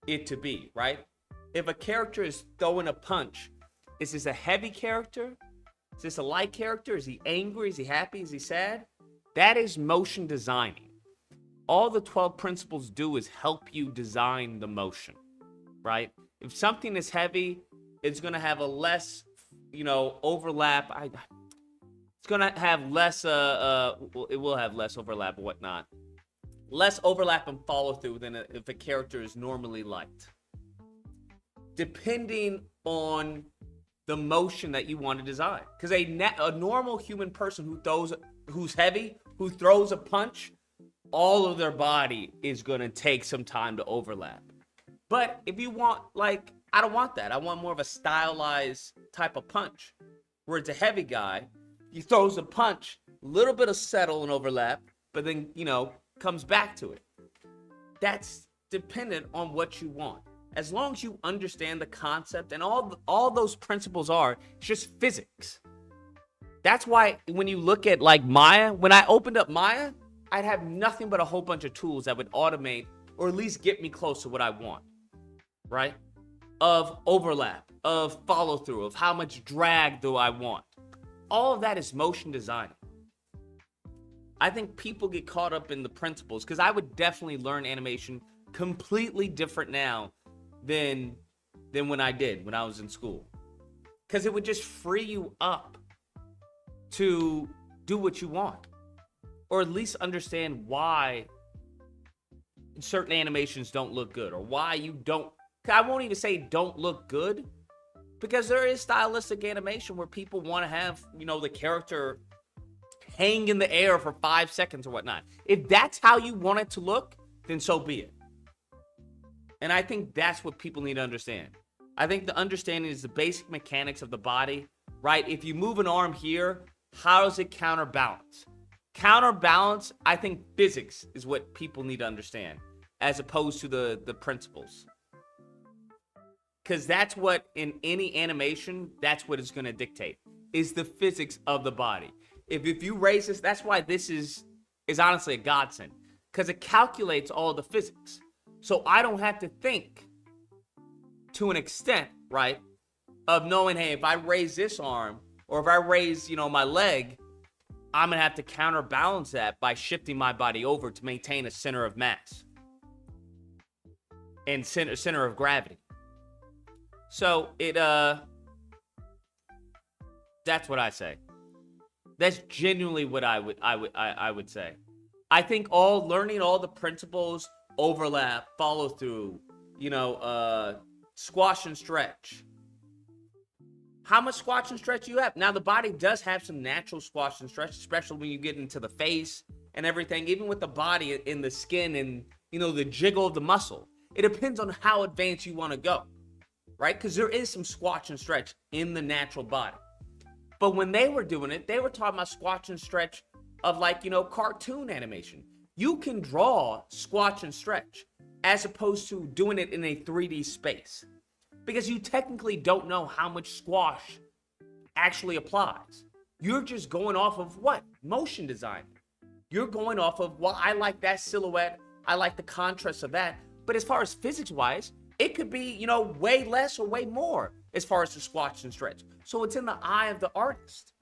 it to be, right? If a character is throwing a punch, is this a heavy character? Is this a light character? Is he angry? Is he happy? Is he sad? That is motion designing. All the 12 principles do is help you design the motion, right? If something is heavy, it's going to have a less, overlap. It's going to have less, it will have less overlap and whatnot. Less overlap and follow through than if a character is normally light. Depending on the motion that you want to design. Because a normal human person who's heavy, who throws a punch, all of their body is going to take some time to overlap. But if you want, I don't want that. I want more of a stylized type of punch. Where it's a heavy guy, he throws a punch, a little bit of settle and overlap, but then, comes back to it. That's dependent on what you want. As long as you understand the concept and all those principles are, it's just physics. That's why when you look at Maya, when I opened up Maya, I'd have nothing but a whole bunch of tools that would automate or at least get me close to what I want, right? Of overlap, of follow through, of how much drag do I want. All of that is motion design. I think people get caught up in the principles because I would definitely learn animation completely different now than when I was in school. Because it would just free you up to do what you want. Or at least understand why certain animations don't look good. Or why you don't. I won't even say don't look good. Because there is stylistic animation where people want to have, the character hang in the air for 5 seconds or whatnot. If that's how you want it to look, then so be it. And I think that's what people need to understand. I think the understanding is the basic mechanics of the body, right? If you move an arm here, how does it counterbalance? Counterbalance, I think physics is what people need to understand. as opposed to the principles. Because that's what, in any animation, that's what it's going to dictate, is the physics of the body. If you raise this, that's why this is honestly a godsend. Because it calculates all the physics. So I don't have to think to an extent, right, of knowing, hey, if I raise this arm, or if I raise, my leg, I'm going to have to counterbalance that by shifting my body over to maintain a center of mass and center of gravity. So that's what I say. That's genuinely what I would say. I think learning all the principles, overlap, follow through, squash and stretch. How much squash and stretch you have? Now, the body does have some natural squash and stretch, especially when you get into the face and everything, even with the body in the skin and, the jiggle of the muscle. It depends on how advanced you want to go, right? Because there is some squash and stretch in the natural body. But when they were doing it, they were talking about squash and stretch of cartoon animation. You can draw squash and stretch as opposed to doing it in a 3D space. Because you technically don't know how much squash actually applies. You're just going off of what? Motion design. You're going off of, well, I like that silhouette. I like the contrast of that. But as far as physics-wise, it could be, way less or way more as far as the squash and stretch. So it's in the eye of the artist.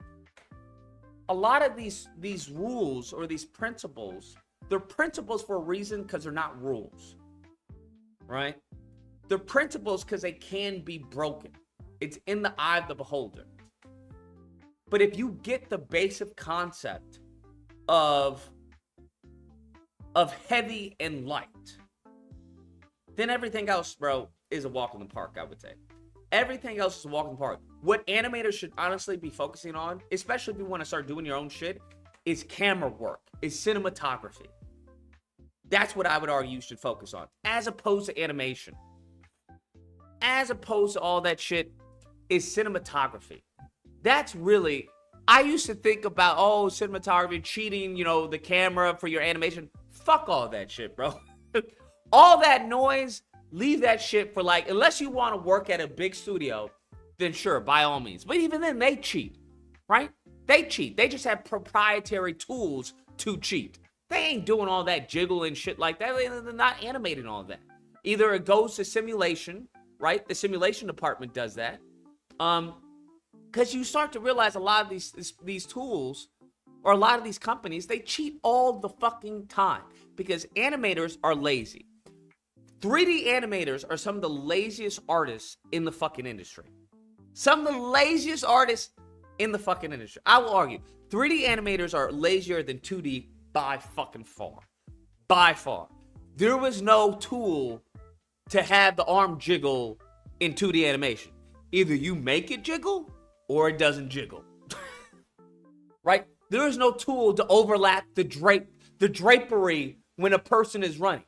A lot of these rules or these principles, they're principles for a reason because they're not rules, right? They're principles because they can be broken. It's in the eye of the beholder. But if you get the basic concept of heavy and light, then everything else, bro, is a walk in the park, I would say. Everything else is a walk in the park. What animators should honestly be focusing on, especially if you want to start doing your own shit, is camera work, is cinematography. That's what I would argue you should focus on, as opposed to animation. As opposed to all that shit is cinematography. That's really, I used to think about, cinematography, cheating, the camera for your animation. Fuck all that shit, bro. All that noise, leave that shit for unless you want to work at a big studio, then sure, by all means. But even then, they cheat, right? They cheat. They just have proprietary tools to cheat. They ain't doing all that jiggle and shit like that. They're not animating all that. Either it goes to simulation, right? The simulation department does that. Because you start to realize a lot of these tools, or a lot of these companies, they cheat all the fucking time. Because animators are lazy. 3D animators are some of the laziest artists in the fucking industry. Some of the laziest artists in the fucking industry. I will argue, 3D animators are lazier than 2D by fucking far. By far. There was no tool to have the arm jiggle in 2D animation. Either you make it jiggle or it doesn't jiggle. Right? There is no tool to overlap the drapery when a person is running.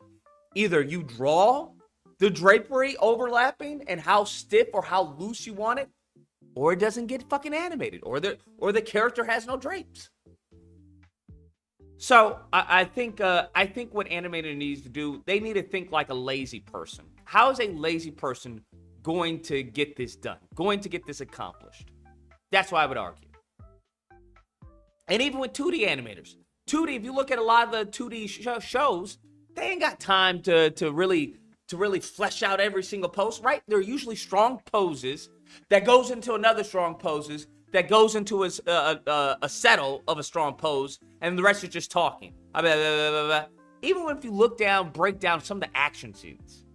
Either you draw the drapery overlapping and how stiff or how loose you want it, or it doesn't get fucking animated, or the character has no drapes. So I think what animator needs to do, they need to think like a lazy person. How is a lazy person going to get this done? Going to get this accomplished? That's what I would argue. And even with 2D animators, 2D, if you look at a lot of the 2D shows, they ain't got time to really flesh out every single pose, right? They're usually strong poses that goes into another strong poses that goes into a settle of a strong pose, and the rest is just talking. Even if you break down some of the action scenes.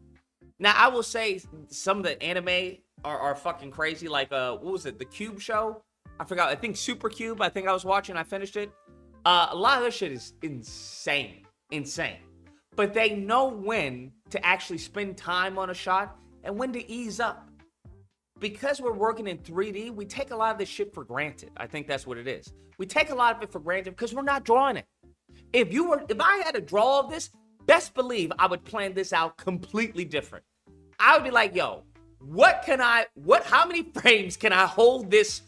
Now, I will say some of the anime are fucking crazy. Like, what was it? The Cube show? I forgot. I think Super Cube. I think I was watching. I finished it. A lot of this shit is insane. But they know when to actually spend time on a shot and when to ease up. Because we're working in 3D, we take a lot of this shit for granted. I think that's what it is. We take a lot of it for granted because we're not drawing it. If I had to draw all this, best believe I would plan this out completely different. I would be like, yo, how many frames can I hold this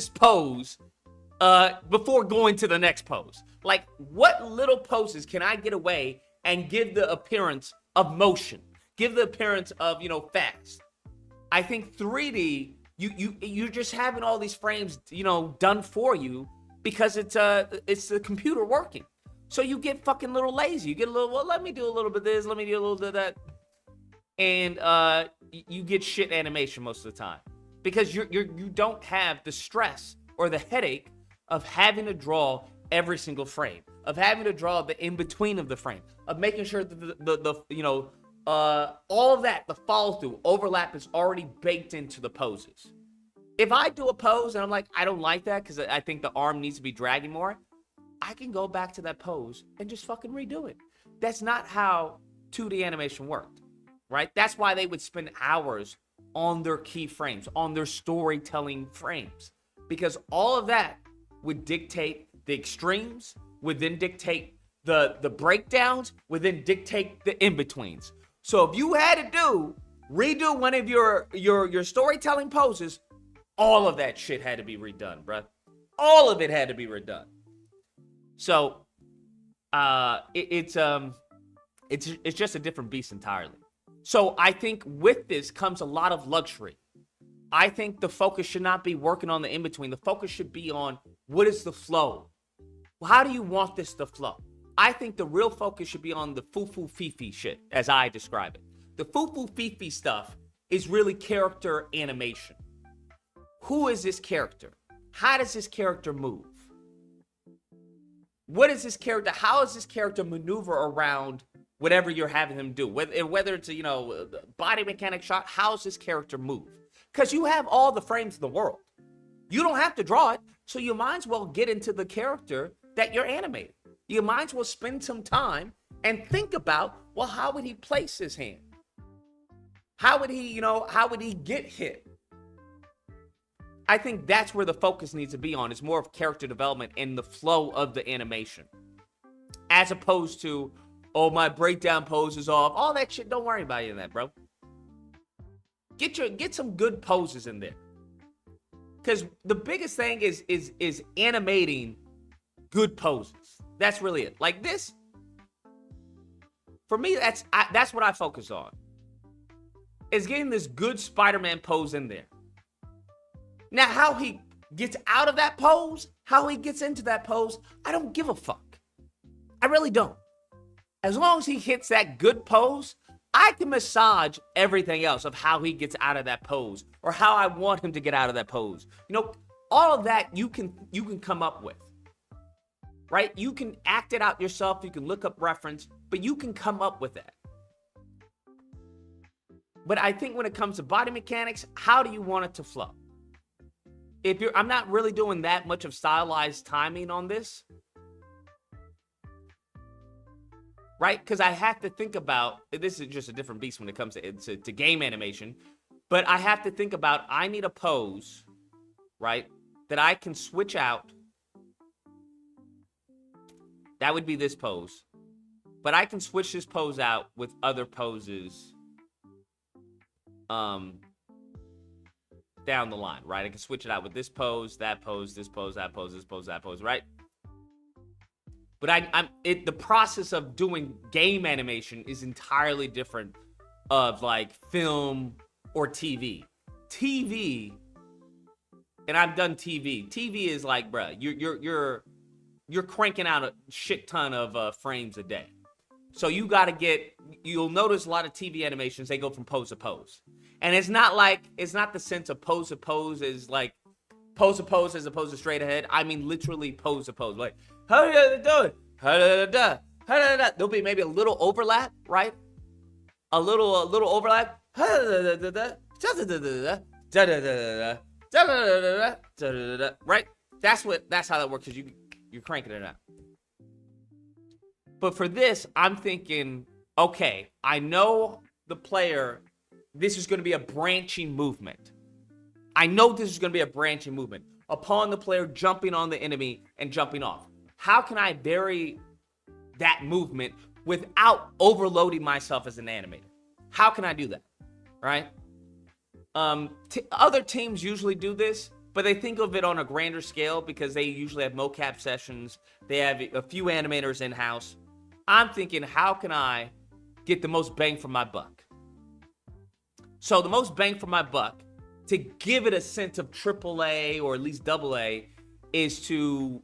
pose before going to the next pose? Like, what little poses can I get away and give the appearance of motion, give the appearance of, fast. I think 3D, you're just having all these frames, done for you because it's the computer working. So you get fucking little lazy. You get a little, well, let me do a little bit of this, let me do a little bit of that. And you get shit animation most of the time because you don't have the stress or the headache of having to draw every single frame, of having to draw the in-between of the frame, of making sure that all of that, the follow-through, overlap is already baked into the poses. If I do a pose and I'm like, I don't like that because I think the arm needs to be dragging more, I can go back to that pose and just fucking redo it. That's not how 2D animation worked, right? That's why they would spend hours on their key frames, on their storytelling frames, because all of that would dictate the extremes, would then dictate the breakdowns, would then dictate the in-betweens. So if you had to redo one of your storytelling poses, all of that shit had to be redone, bruh. All of it had to be redone. So it's just a different beast entirely. So I think with this comes a lot of luxury. I think the focus should not be working on the in-between. The focus should be on what is the flow. Well, how do you want this to flow? I think the real focus should be on the foo-foo-fee-fee shit, as I describe it. The foo-foo-fee-fee stuff is really character animation. Who is this character? How does this character move? What is this character? How does this character maneuver around whatever you're having him do? Whether it's a body mechanic shot, how does this character move? Because you have all the frames in the world. You don't have to draw it, so you might as well get into the character that you're animating. You might as well spend some time and think about, well, how would he place his hand? How would he get hit? I think that's where the focus needs to be on. It's more of character development and the flow of the animation. As opposed to, oh, my breakdown pose is off. All that shit, don't worry about any of that, bro. Get some good poses in there. Because the biggest thing is animating good poses. That's really it. Like this, for me, that's what I focus on. Is getting this good Spider-Man pose in there. Now, how he gets out of that pose, how he gets into that pose, I don't give a fuck. I really don't. As long as he hits that good pose, I can massage everything else of how he gets out of that pose or how I want him to get out of that pose. All of that you can come up with, right? You can act it out yourself. You can look up reference, but you can come up with that. But I think when it comes to body mechanics, how do you want it to flow? I'm not really doing that much of stylized timing on this, right? Because I have to think about, this is just a different beast when it comes to game animation, but I have to think about, I need a pose, right, that I can switch out. That would be this pose. But I can switch this pose out with other poses down the line, right? I can switch it out with this pose, that pose, this pose, that pose, this pose, that pose, right? But the process of doing game animation is entirely different of like film or TV. TV, and I've done TV. TV is like, bruh, you're cranking out a shit ton of frames a day. So you'll notice a lot of TV animations, they go from pose to pose. And it's not the sense of pose to pose is like pose to pose as opposed to straight ahead. I mean, literally pose to pose. Like, how are you doing? There'll be maybe a little overlap, right? A little overlap. Right? That's how that works, because you're cranking it out. But for this, I'm thinking, okay, I know the player, this is going to be a branching movement. I know this is going to be a branching movement. Upon the player jumping on the enemy and jumping off. How can I vary that movement without overloading myself as an animator? How can I do that? Right? Other teams usually do this, but they think of it on a grander scale because they usually have mocap sessions. They have a few animators in-house. I'm thinking, how can I get the most bang for my buck? So the most bang for my buck, to give it a sense of AAA or at least AA, is to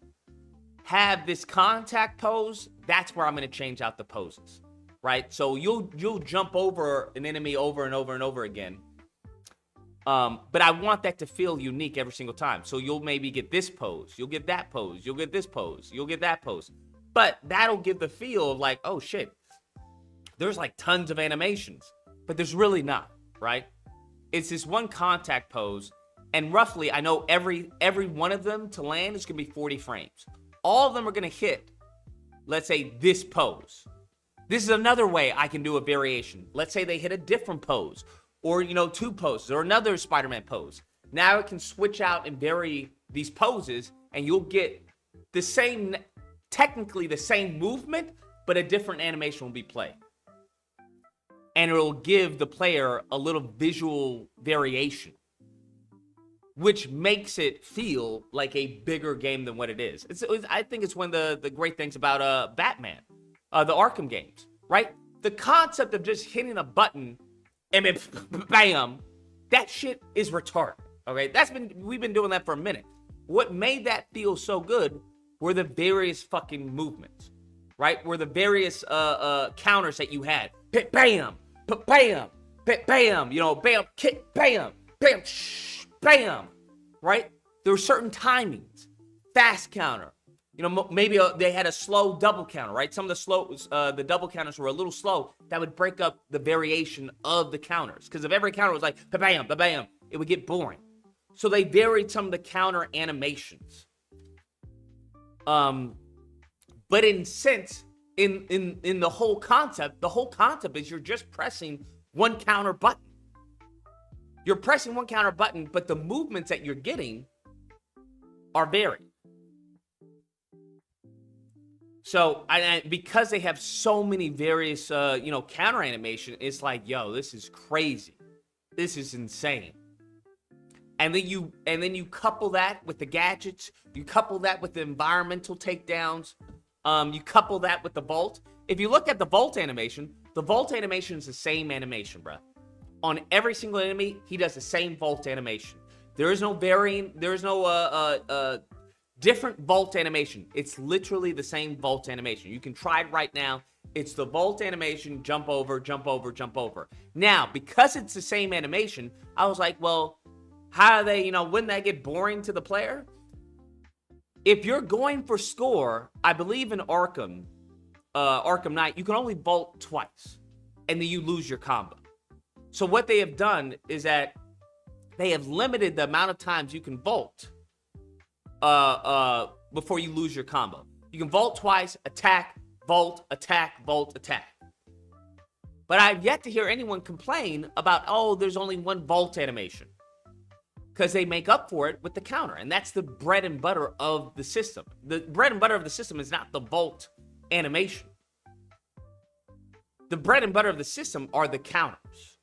have this contact pose. That's where I'm going to change out the poses, right? So you'll jump over an enemy over and over and over again. But I want that to feel unique every single time. So you'll maybe get this pose, you'll get that pose, you'll get this pose, you'll get that pose. But that'll give the feel of like, oh shit, there's like tons of animations, but there's really not, right? It's this one contact pose, and roughly, I know every one of them to land is gonna be 40 frames. All of them are gonna hit, let's say, this pose. This is another way I can do a variation. Let's say they hit a different pose, or, you know, two poses, or another Spider-Man pose. Now it can switch out and vary these poses, and you'll get the same, technically the same movement, but a different animation will be played. And it'll give the player a little visual variation, which makes it feel like a bigger game than what it is. I think it's one of the great things about Batman, the Arkham games, right? The concept of just hitting a button and then bam, that shit is retarded. Okay, we've been doing that for a minute. What made that feel so good were the various fucking movements, right? Were the various counters that you had. Bam, bam, bam, you know, bam, kick, bam, bam, bam, right? There were certain timings. Fast counter. You know, maybe they had a slow double counter, right? Some of the double counters were a little slow. That would break up the variation of the counters. Because if every counter was like, ba-bam, ba-bam, it would get boring. So they varied some of the counter animations. But in the whole concept is you're just pressing one counter button. You're pressing one counter button, but the movements that you're getting are varied. So, because they have so many various, counter animation, it's like, yo, this is crazy. This is insane. And then you couple that with the gadgets. You couple that with the environmental takedowns. You couple that with the vault. If you look at the vault animation is the same animation, bro. On every single enemy, he does the same vault animation. There is no varying. There is no different vault animation. It's literally the same vault animation. You can try it right now. It's the vault animation, jump over, jump over, jump over. Now, because it's the same animation, I was like, well, how do they, wouldn't that get boring to the player? If you're going for score, I believe in Arkham Knight, you can only vault twice, and then you lose your combo. So what they have done is that they have limited the amount of times you can vault before you lose your combo. You can vault twice, attack, vault, attack, vault, attack. But I've yet to hear anyone complain about, oh, there's only one vault animation. Because they make up for it with the counter. And that's the bread and butter of the system. The bread and butter of the system is not the vault animation. The bread and butter of the system are the counters.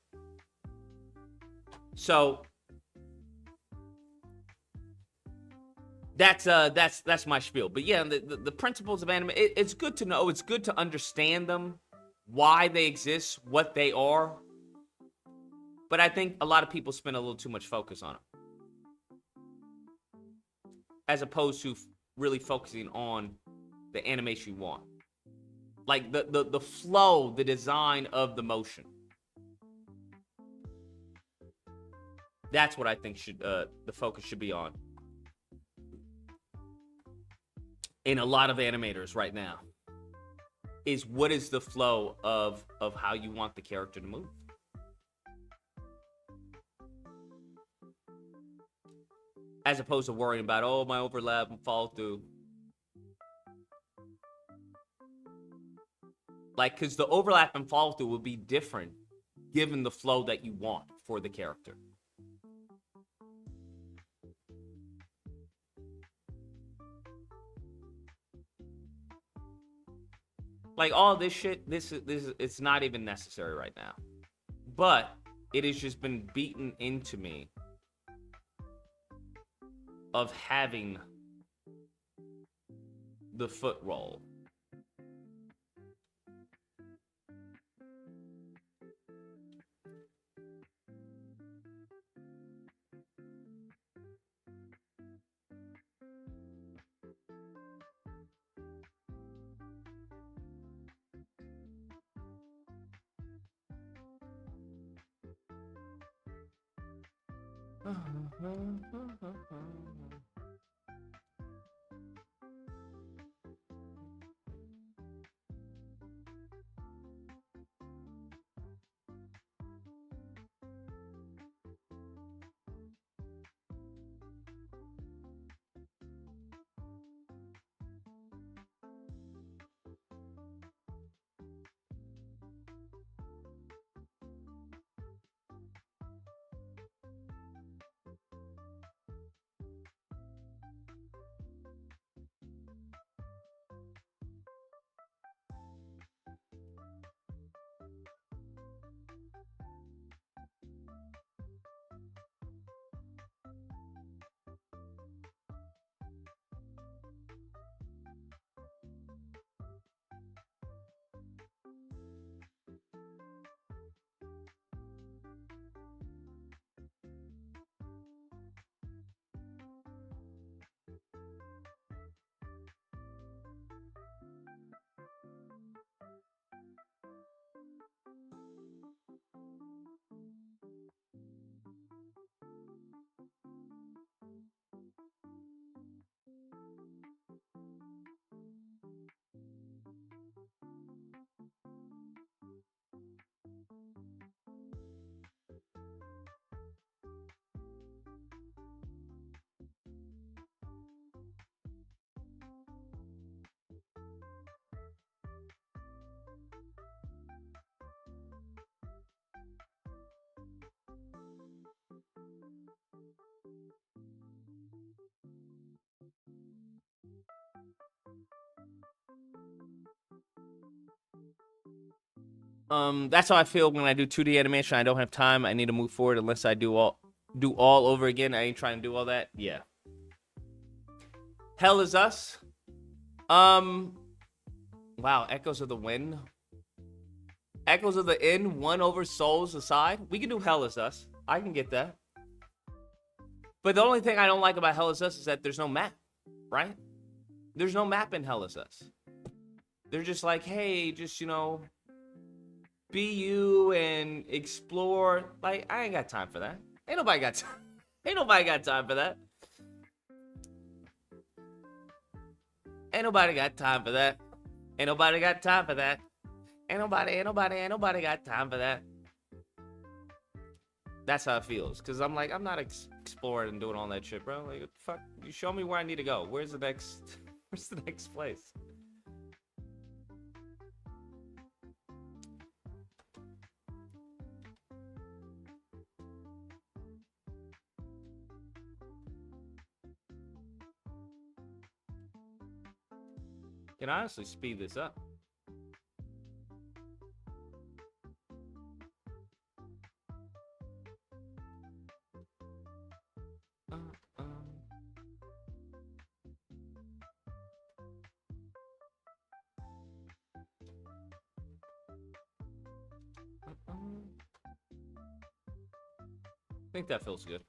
So that's my spiel. But yeah, the principles of anime, it's good to know. It's good to understand them, why they exist, what they are. But I think a lot of people spend a little too much focus on them, as opposed to really focusing on the animation you want. Like the flow, the design of the motion. That's what I think the focus should be on. In a lot of animators right now, is what is the flow of how you want the character to move. As opposed to worrying about, oh, my overlap and follow through. Like, because the overlap and follow through will be different given the flow that you want for the character. Like, all this shit, this is it's not even necessary right now. But it has just been beaten into me of having the foot roll. That's how I feel when I do 2D animation. I don't have time. I need to move forward unless I do all over again. I ain't trying to do all that. Yeah. Hell is Us. Wow, Echoes of the Wind. Echoes of the End, 1 over Souls aside. We can do Hell is Us. I can get that. But the only thing I don't like about Hell is Us is that there's no map, right? There's no map in Hell is Us. They're just like, hey, just, be you and explore. Like, I ain't got time for that. Ain't nobody got time. Ain't nobody got time for that. Ain't nobody got time for that. Ain't nobody got time for that. Ain't nobody got time for that. That's how it feels. Cause I'm like, I'm not exploring and doing all that shit, bro. Like, fuck, you show me where I need to go. Where's the next place? Can honestly speed this up. I think that feels good.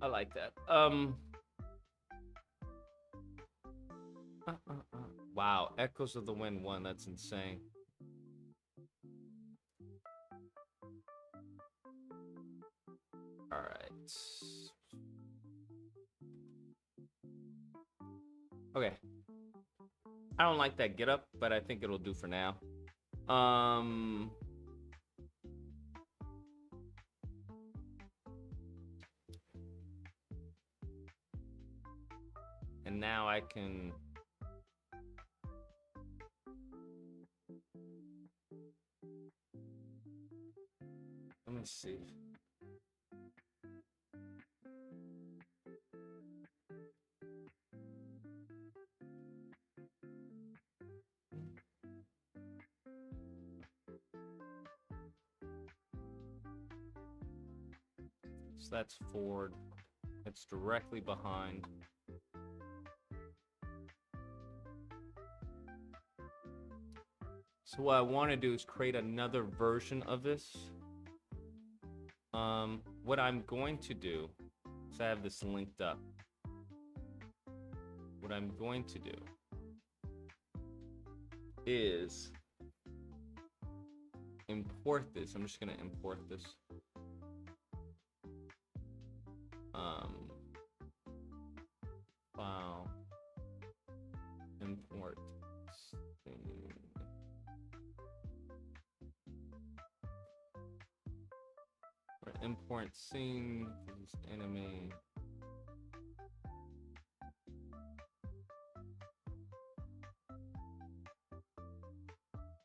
I like that. Wow, Echoes of the Wind 1. That's insane. All right. Okay. I don't like that get up, but I think it'll do for now. And now I can me see. So that's forward. It's directly behind. So what I want to do is create another version of this. What I'm going to do, so I have this linked up. What I'm going to do is import this. I'm just going to import this. File. Import. Import scene, enemy.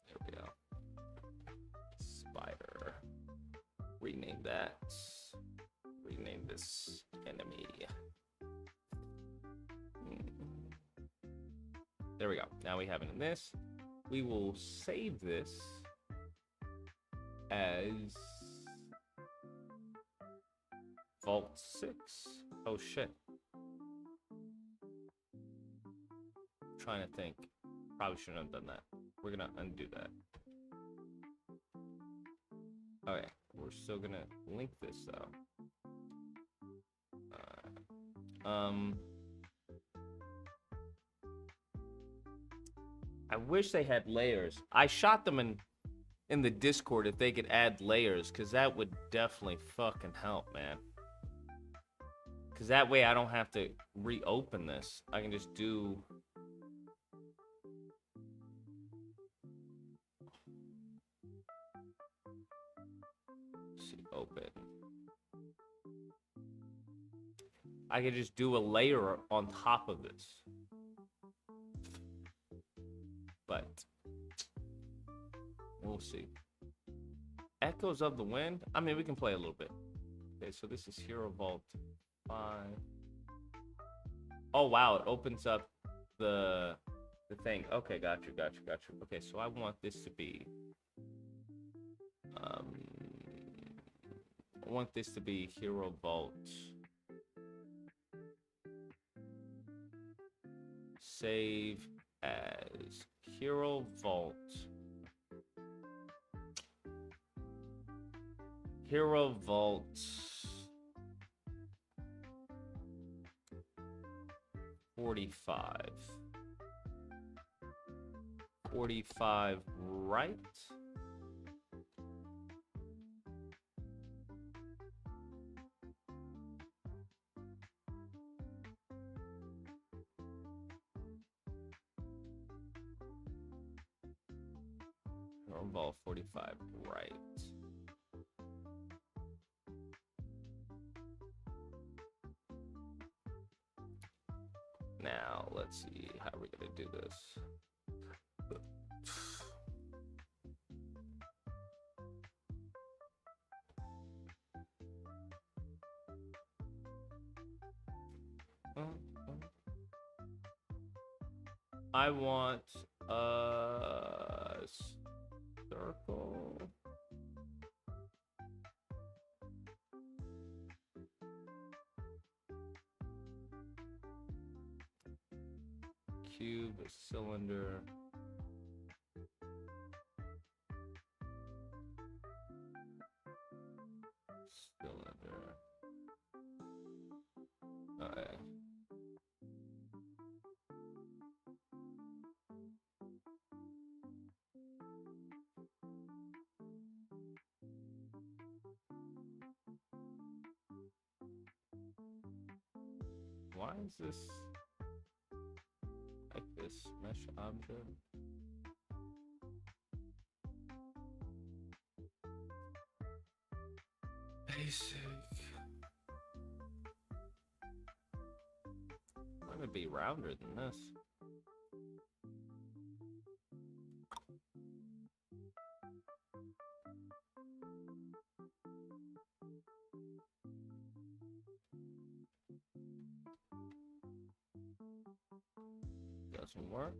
There we go. Spider. Rename that. Rename this enemy. There we go. Now we have it in this. We will save this as Vault 6. Oh shit. Trying to think. Probably shouldn't have done that. We're gonna undo that. Okay, we're still gonna link this though. I wish they had layers. I shot them in the Discord if they could add layers, because that would definitely fucking help, man. Because that way I don't have to reopen this. I can just do... Let's see, open. I can just do a layer on top of this. But we'll see. Echoes of the Wind? I mean, we can play a little bit. Okay, so this is Hero Vault 5. Oh, wow, it opens up the thing. Okay, got you. Okay, so I want this to be... I want this to be Hero Vault. Save as Hero Vault. Hero Vault 45. 45 right? Hero Vault 45 right. Now, let's see how we're gonna do this. I want a circle. Cube, a cylinder. Cylinder. Alright. Why is this like this mesh object? Basic. I'm gonna be rounder than this. doesn't work.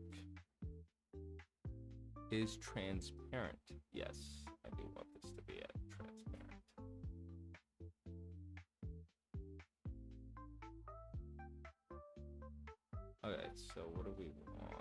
Is transparent. Yes, I do want this to be transparent. Okay, so what do we want?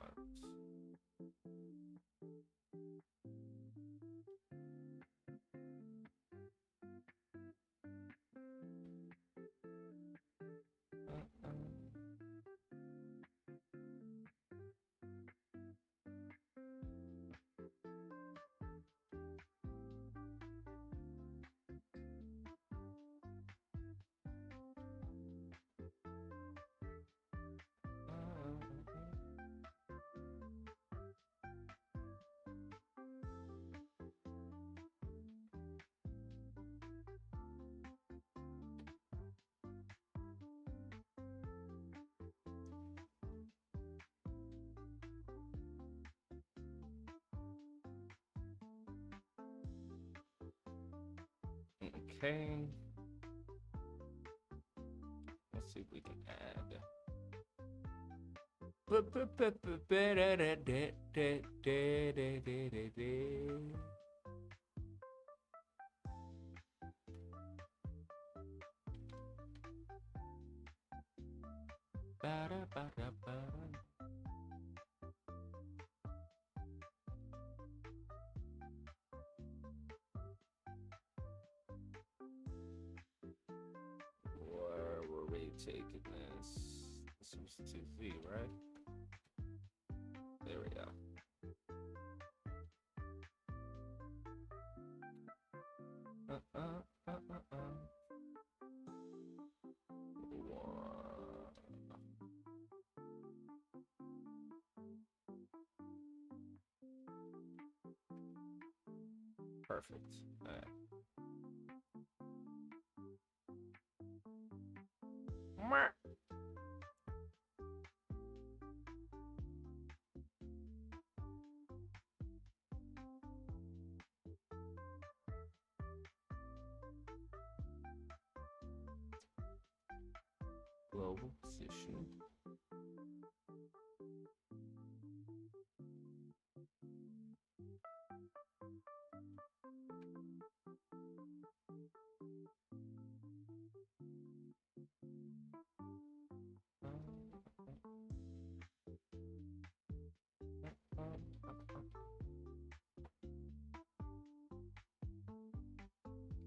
Okay. Let's see if we can add. Where were we taking this? This was 2Z, right? There we go. Perfect. All right. Global position.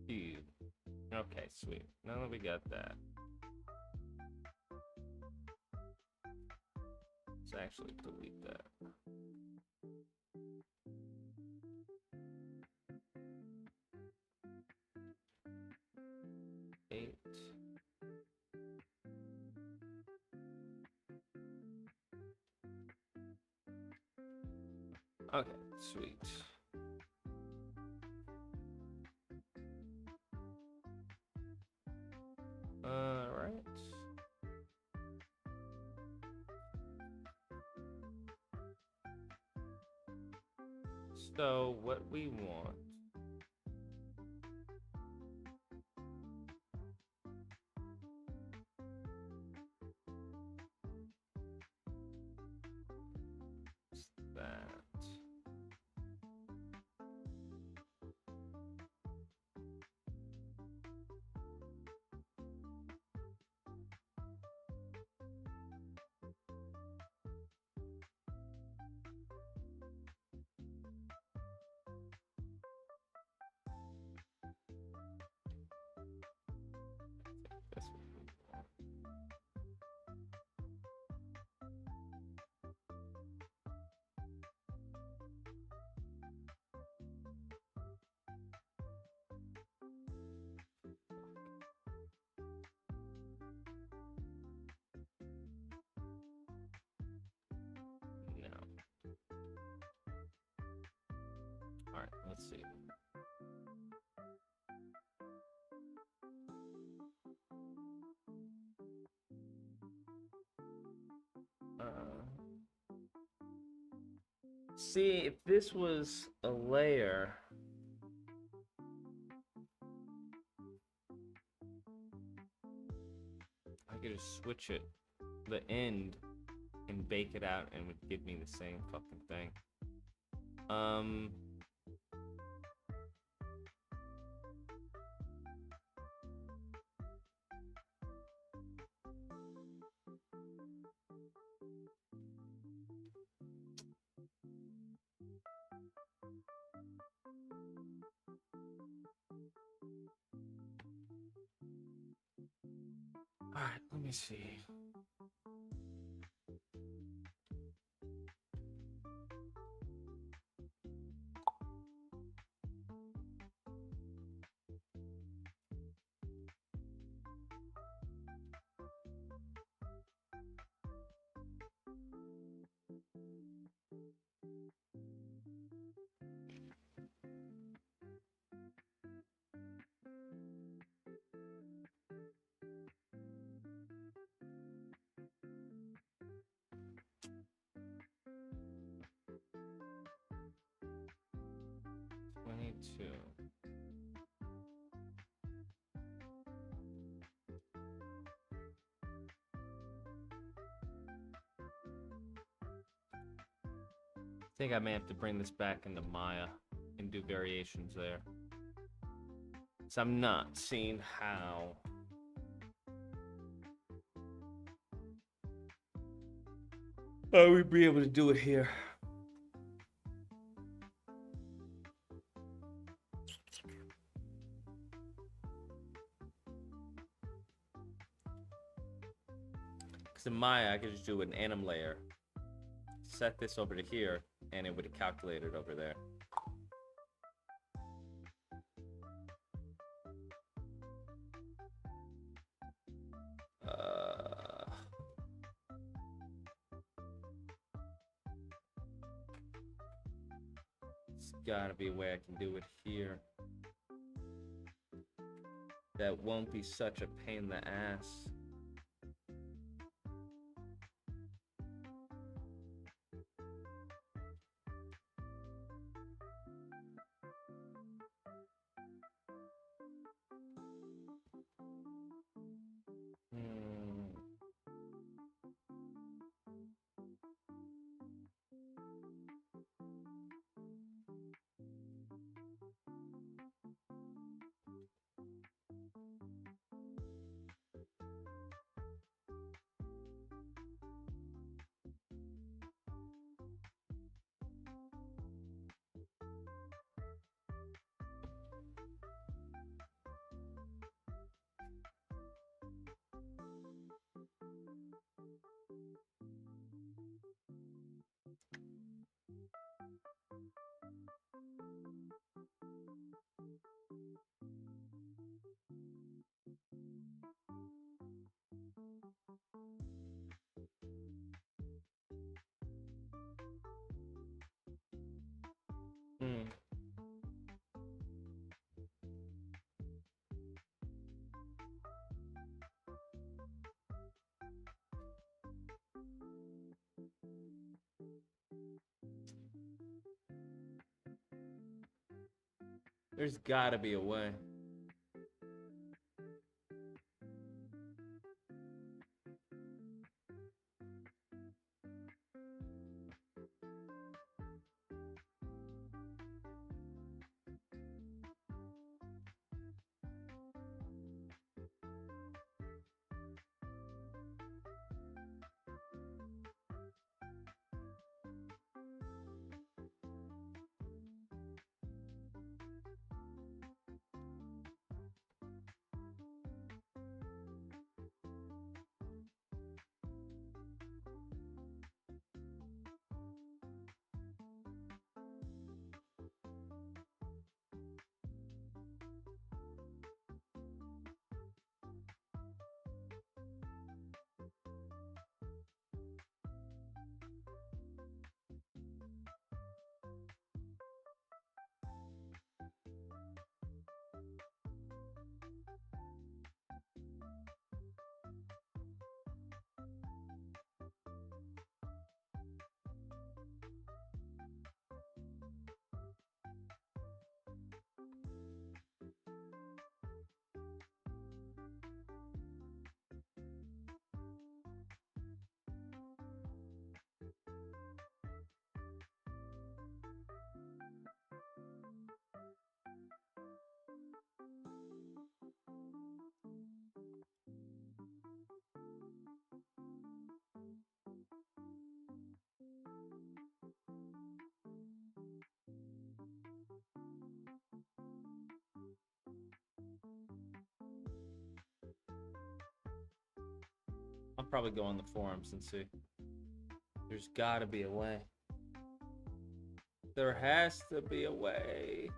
Cube. Okay, sweet. Now that we got that, let's actually delete that. Eight. Okay, sweet. All right. So what we want is that. That's what we want. No. All right, let's see. See, if this was a layer, I could just switch it, the end and bake it out and would give me the same fucking thing. All right, let me see. Two. I think I may have to bring this back into Maya and do variations there. So I'm not seeing how. I would be able to do it here. Because in Maya, I could just do an anim layer, set this over to here, and it would have calculated over there. There's gotta be a way I can do it here that won't be such a pain in the ass. There's gotta be a way. probably go on the forums and see. There's gotta be a way. There has to be a way.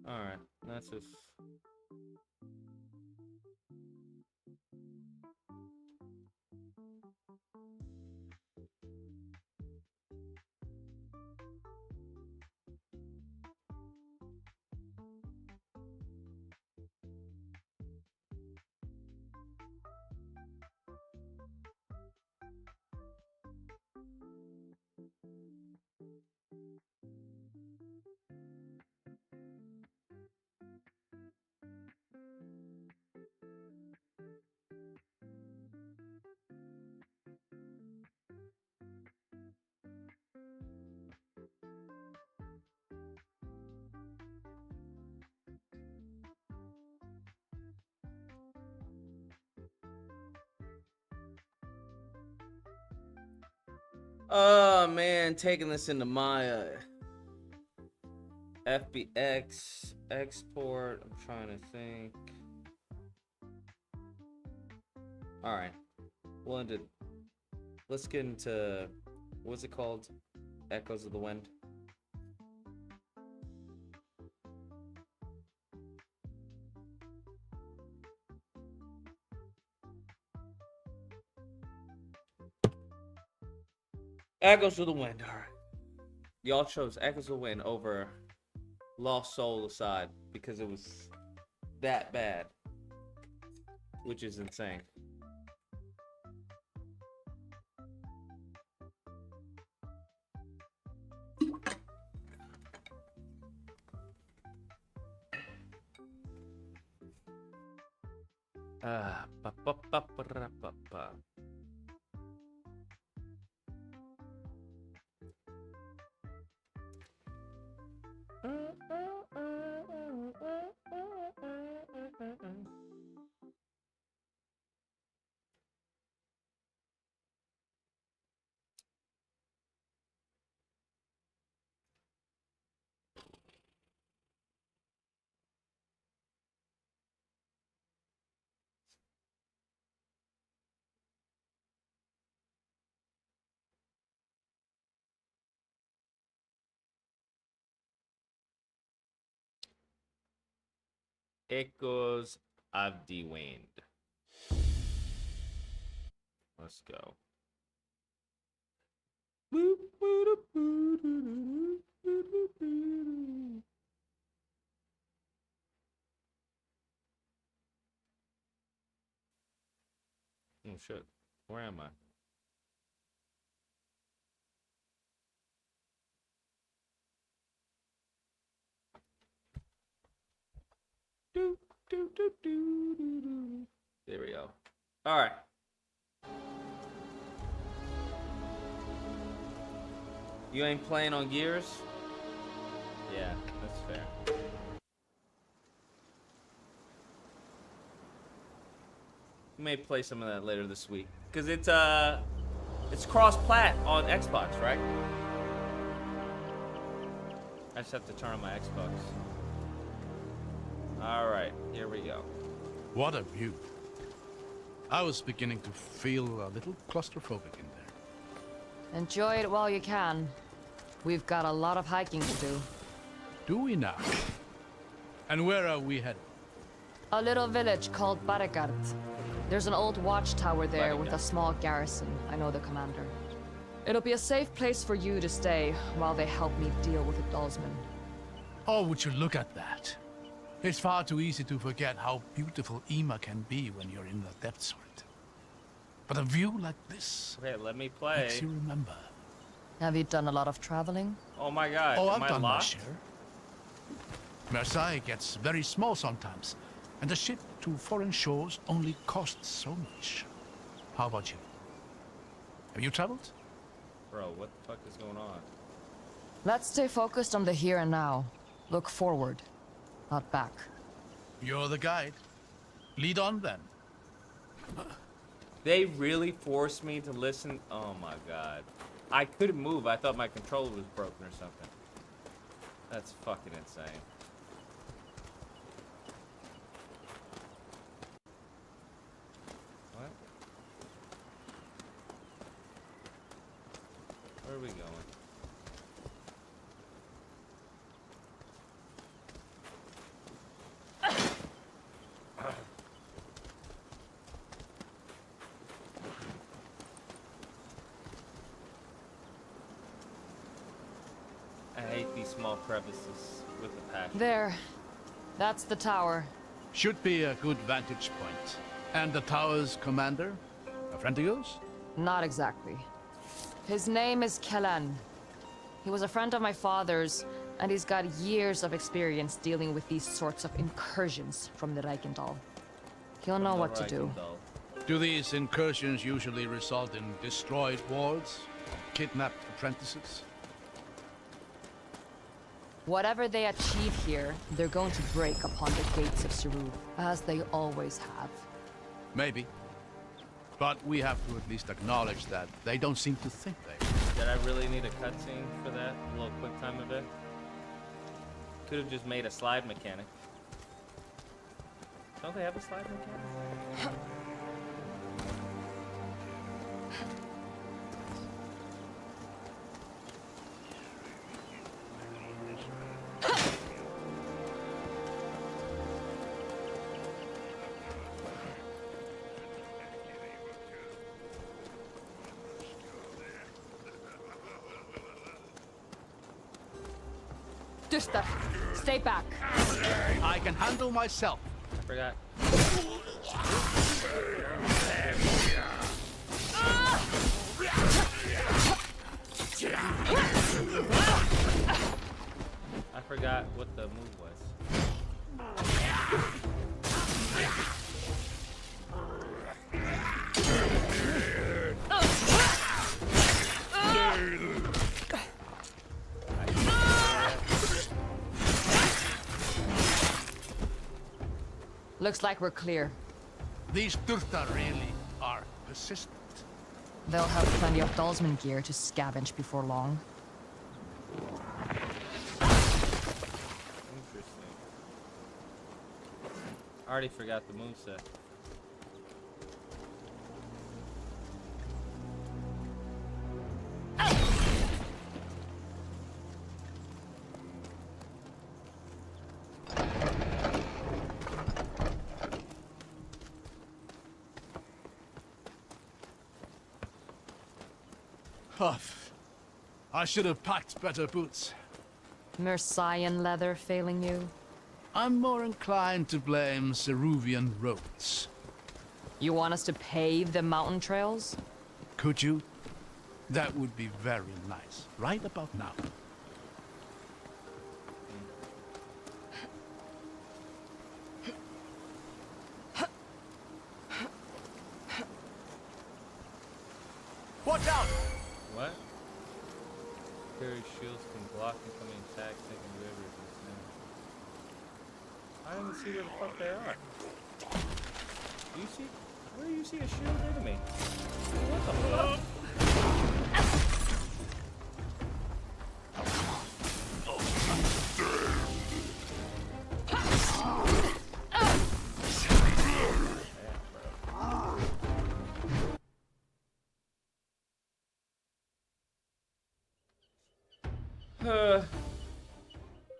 Alright, that's just... Oh man, taking this into Maya. FBX, export, I'm trying to think. Alright, we'll end it. Let's get into, what's it called? Echoes of the Wind. Echoes of the Wind, alright. Y'all chose Echoes of the Wind over Lost Soul Aside because it was that bad. Which is insane. Ba ba ba ba ba ba. Echoes of the Wind. Let's go. Oh shit. Where am I? There we go. All right. You ain't playing on Gears? Yeah, that's fair. We may play some of that later this week because it's cross-plat on Xbox, right? I just have to turn on my Xbox. All right, here we go. What a view. I was beginning to feel a little claustrophobic in there. Enjoy it while you can. We've got a lot of hiking to do. Do we now? And where are we headed? A little village called Barekart. There's an old watchtower there with a small garrison. I know the commander. It'll be a safe place for you to stay while they help me deal with the Dalsman. Oh, would you look at that? It's far too easy to forget how beautiful Ima can be when you're in the depths of it. But a view like this Okay, let me play. makes you remember. Have you done a lot of traveling? Oh my god. Oh, Am I've I done my locked? share. Versailles gets very small sometimes, and the ship to foreign shores only costs so much. How about you? Have you traveled? Bro, what the fuck is going on? Let's stay focused on the here and now. Look forward, not back. You're the guide. Lead on then. They really forced me to listen. Oh my god. I couldn't move. I thought my controller was broken or something. That's fucking insane. What? Where are we going? I hate these small crevices with a passion. There. That's the tower. Should be a good vantage point. And the tower's commander? A friend of yours? Not exactly. His name is Kellen. He was a friend of my father's, and he's got years of experience dealing with these sorts of incursions from the Reichendahl. He'll know what to do. Do these incursions usually result in destroyed wards? Kidnapped apprentices? Whatever they achieve here, they're going to break upon the gates of Seruv, as they always have. Maybe. But we have to at least acknowledge that they don't seem to think they are. Did I really need a cutscene for that? A little quick time event? Could have just made a slide mechanic. Don't they have a slide mechanic? Duster, stay back. I can handle myself. I forgot. I forgot what the move was. Looks like we're clear. These Turta really are persistent. They'll have plenty of Dalsman gear to scavenge before long. Interesting. I already forgot the moveset. Huff. I should have packed better boots. Mercian leather failing you? I'm more inclined to blame Seruvian roads. You want us to pave the mountain trails? Could you? That would be very nice. Right about now. Watch out! What? Carry shields can block incoming attacks, taking rivers and sand. I don't even see where the fuck they are. Do you see? Where do you see a shield enemy? What the fuck?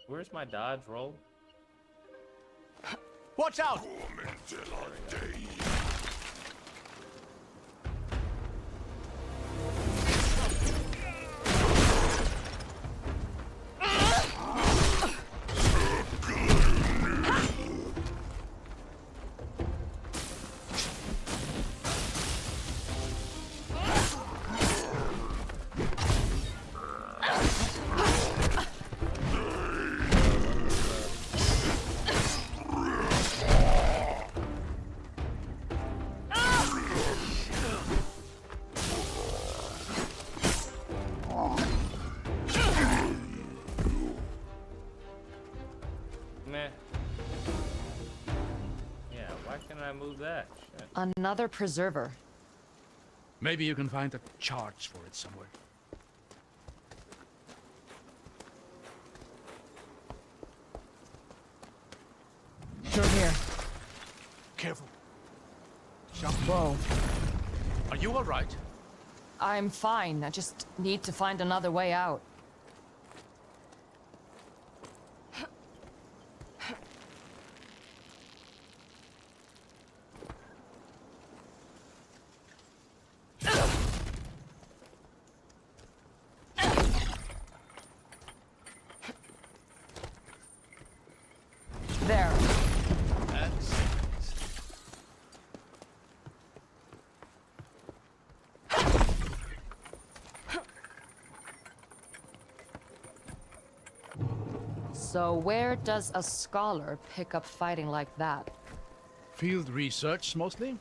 Where's my dodge roll? Watch out! Meh. Yeah, why can't I move that? Shit. Another preserver. Maybe you can find a charge for it somewhere. Through here. Careful. Jump. Whoa. Are you all right? I'm fine. I just need to find another way out. There. Excellent. So where does a scholar pick up fighting like that? Field research, mostly.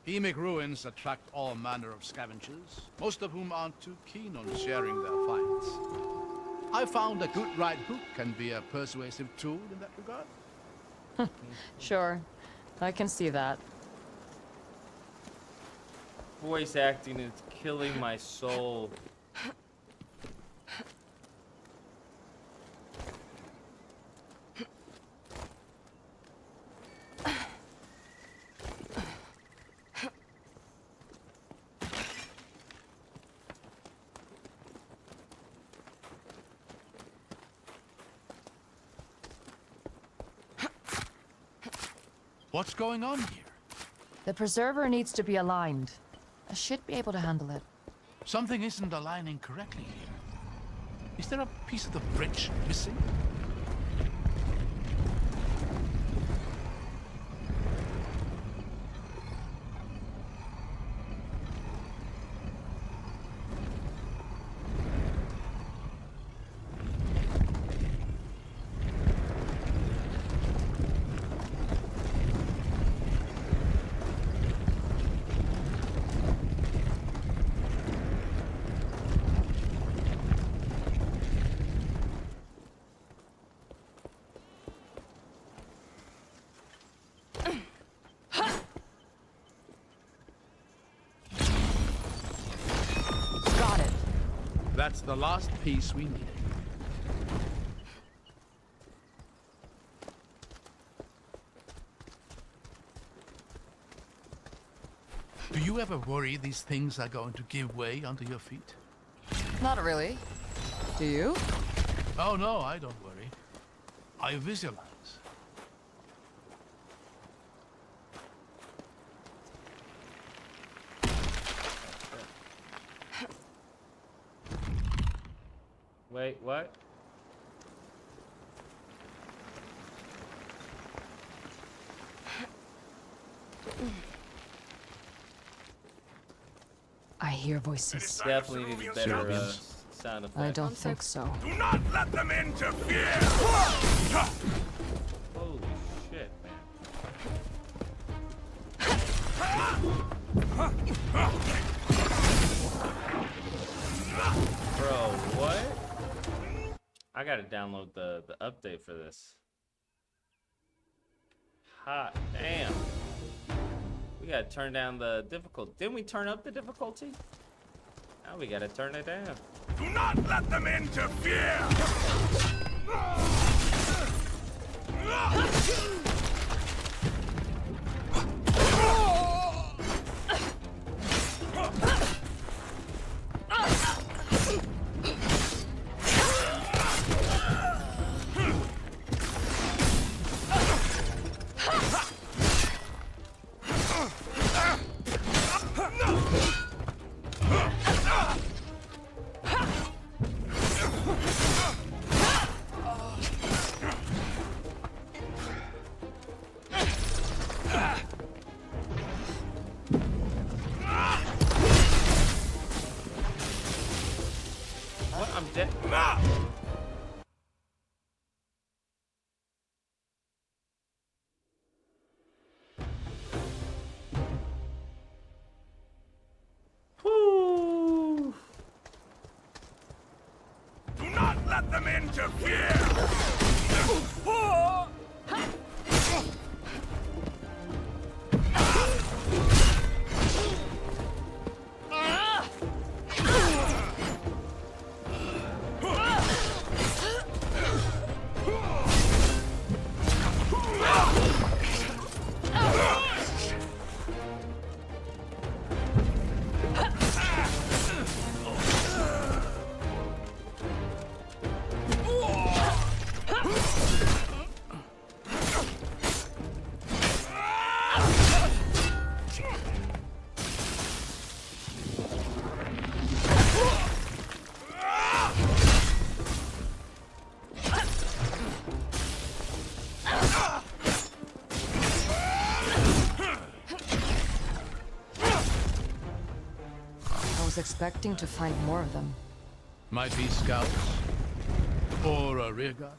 Emic ruins attract all manner of scavengers, most of whom aren't too keen on sharing their finds. I found a good right hook can be a persuasive tool in that regard. Sure, I can see that. Voice acting is killing my soul. What's going on here? The preserver needs to be aligned. I should be able to handle it. Something isn't aligning correctly here. Is there a piece of the bridge missing? Got it. That's the last piece we needed. Do you ever worry these things are going to give way under your feet? Not really. Do you? Oh no, I don't worry. I visualize. Wait, what? I hear voices. Definitely need a better sound effect. I don't think so. Do not let them interfere! Holy shit, man. Bro, what? I gotta download the update for this. Hot damn. We gotta turn down the difficulty. Didn't we turn up the difficulty? Now we gotta turn it down. Do not let them interfere! What? I'm dead. Whew. Do not let them interfere! expecting to find more of them. Might be scouts. Or a rearguard.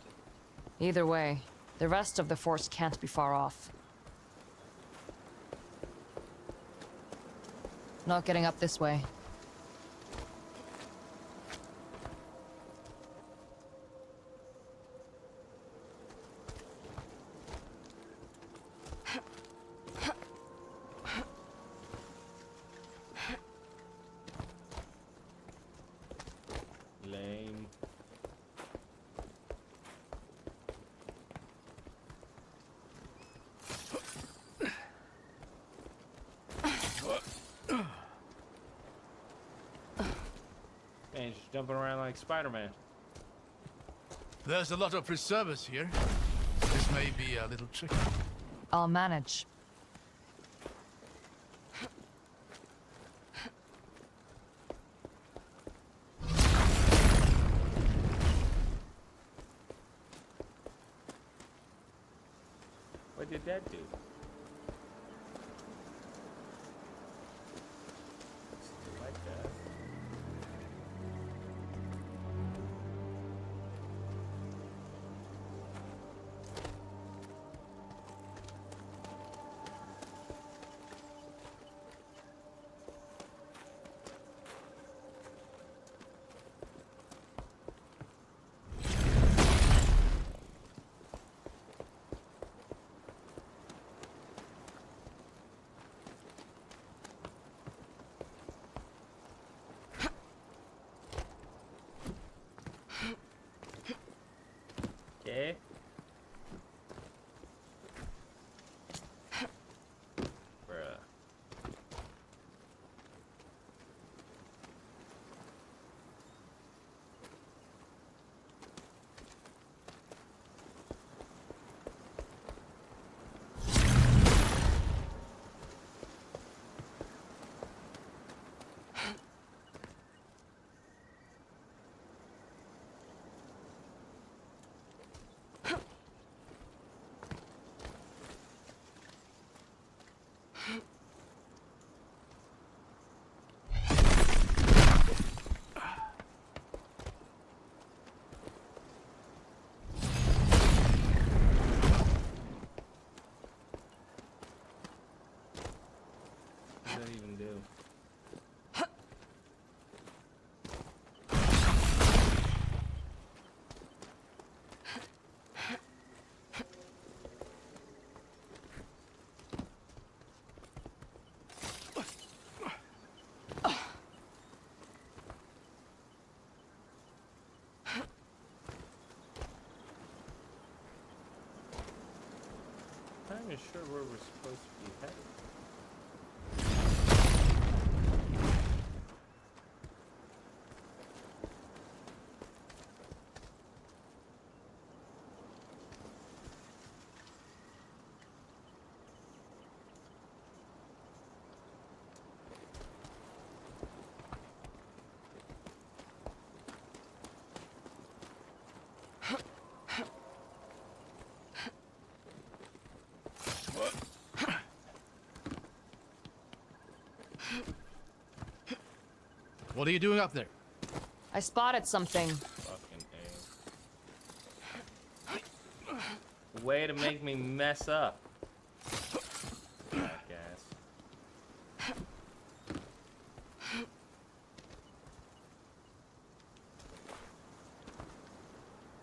Either way, the rest of the force can't be far off. Not getting up this way. Lame. Man, he's just jumping around like Spider-Man. There's a lot of preservers here. This may be a little tricky. I'll manage. What did that do? Like that. Okay. Bruh. What does that even do? I'm not even sure where we're supposed to be headed. What are you doing up there? I spotted something. Fucking A. Way to make me mess up. Jackass.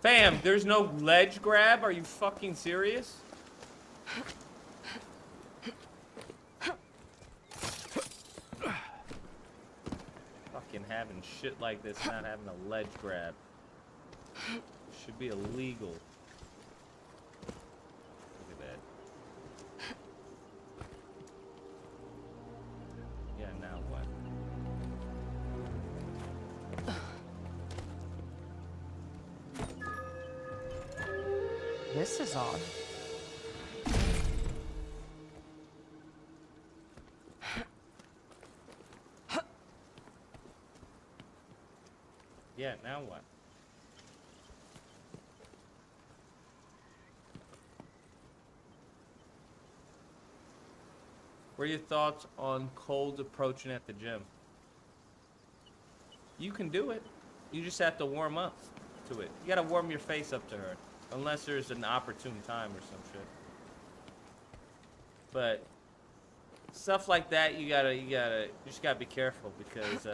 Fam, there's no ledge grab? Are you fucking serious? Fucking having shit like this, not having a ledge grab. Should be illegal. Look at that. Yeah, now what? This is odd. Yeah, now what? What are your thoughts on colds approaching at the gym? You can do it. You just have to warm up to it. You gotta warm your face up to her. Unless there's an opportune time or some shit. But stuff like that, you just gotta be careful because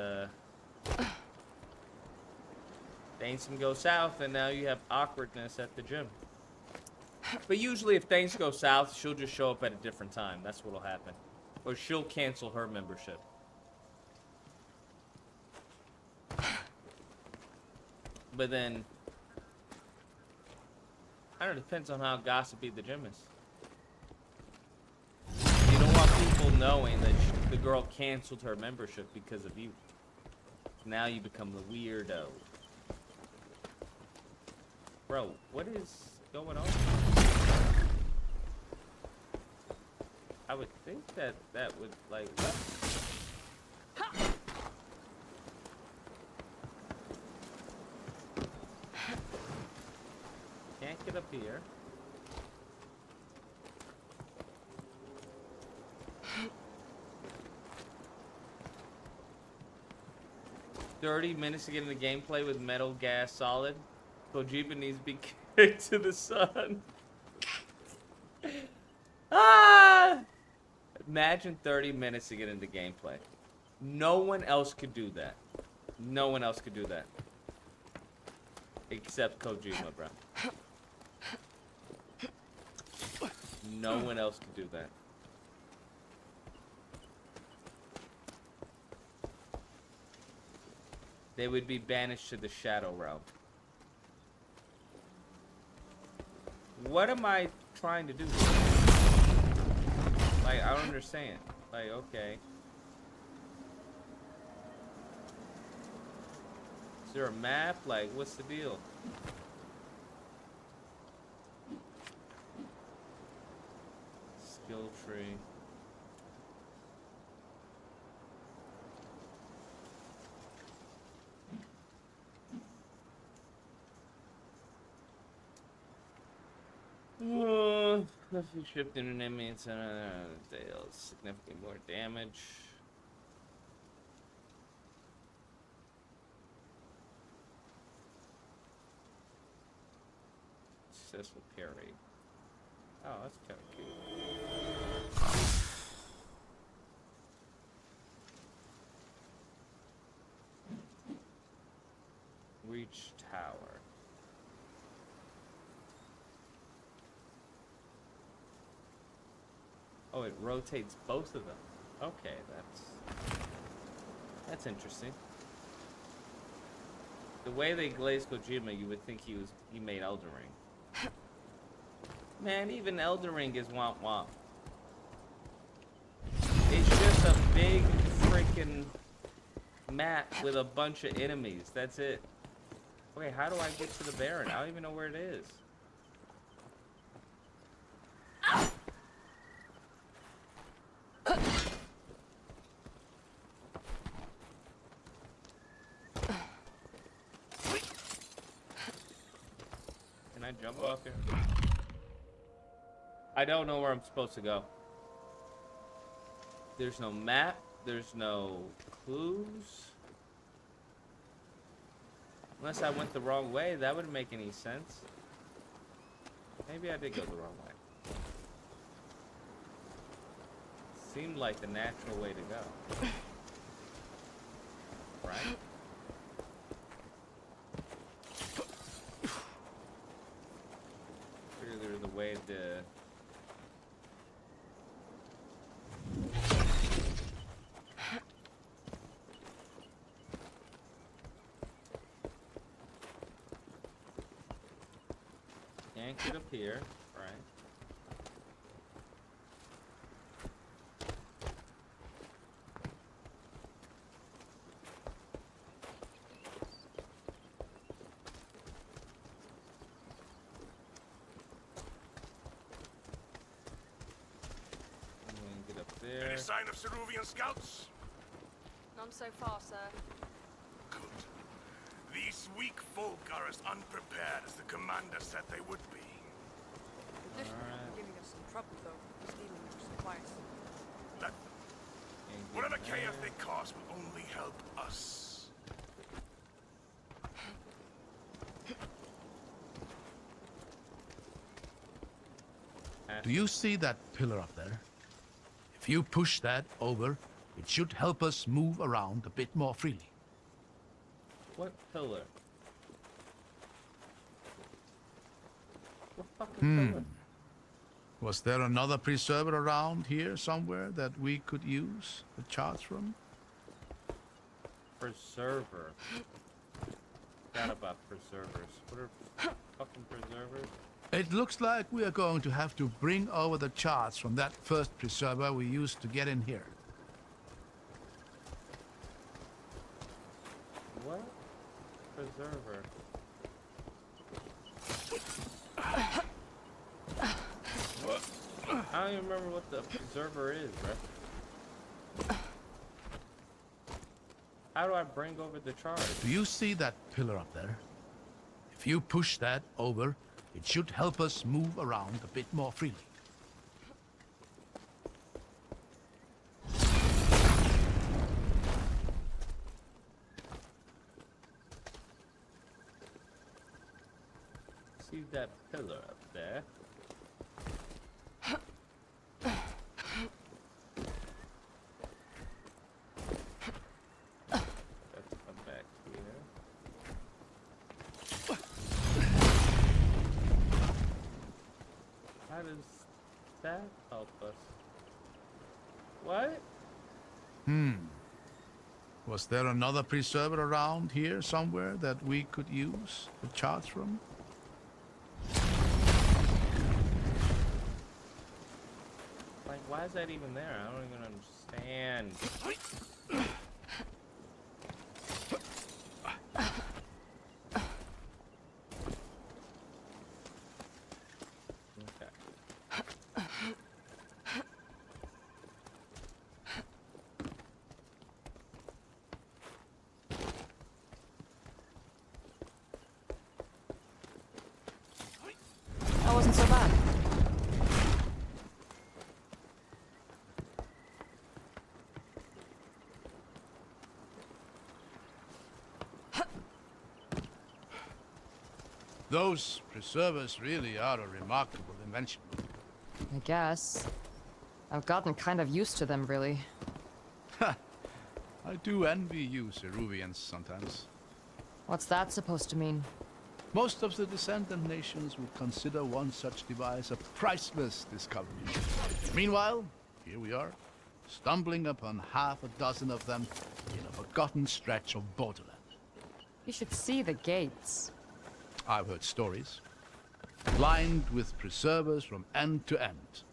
things can go south and now you have awkwardness at the gym. But usually if things go south, she'll just show up at a different time. That's what'll happen. Or she'll cancel her membership. But then, I don't know, it depends on how gossipy the gym is. You don't want people knowing that the girl canceled her membership because of you. Now you become the weirdo. Bro, what is going on? I would think that would, like, what? Can't get up here. $30 to get into gameplay with Metal Gas Solid. Kojima needs to be kicked to the sun. Ah! Imagine 30 minutes to get into gameplay. No one else could do that. No one else could do that. Except Kojima, bro. No one else could do that. They would be banished to the Shadow Realm. What am I trying to do? Like, I don't understand. Like, okay. Is there a map? Like, what's the deal? Skill tree. If you shipped internet means deals significantly more damage. Successful parry. Oh, that's kind of cute. Reach tower. Oh, it rotates both of them. Okay, that's interesting. The way they glazed Kojima, you would think he made Elden Ring. Man, even Elden Ring is womp womp. It's just a big freaking map with a bunch of enemies. That's it. Okay, how do I get to the Baron? I don't even know where it is. Can I jump off here? I don't know where I'm supposed to go. There's no map. There's no clues. Unless I went the wrong way, that wouldn't make any sense. Maybe I did go the wrong way. Seemed like the natural way to go. Right? Figure there's a way to... Can't get up here, right? Get up there. Any sign of Ceruvian scouts? None so far, sir. Good. These weak folk are as unprepared as the commander said they would be. Giving us some trouble, though. Stealing your supplies. Let them. Whatever chaos they cause will only help us. Do you see that pillar up there? If you push that over, it should help us move around a bit more freely. What pillar? What fucking pillar? Was there another preserver around here somewhere that we could use the charts from? Preserver. Forgot about preservers. What are fucking preservers? It looks like we are going to have to bring over the charts from that first preserver we used to get in here. What? Preserver. I don't even remember what the preserver is, bro. How do I bring over the charge? Do you see that pillar up there? If you push that over, it should help us move around a bit more freely. See that pillar up there? Let's come back here. How does that help us? What? Was there another preserver around here somewhere that we could use the charts from? Like, why is that even there? I don't even understand. Okay. That wasn't so bad. Those preservers really are a remarkable invention. I guess. I've gotten kind of used to them, really. I do envy you, Ceruvians, sometimes. What's that supposed to mean? Most of the descendant nations would consider one such device a priceless discovery. Meanwhile, here we are, stumbling upon half a dozen of them in a forgotten stretch of borderland. You should see the gates. I've heard stories. Lined with preservers from end to end.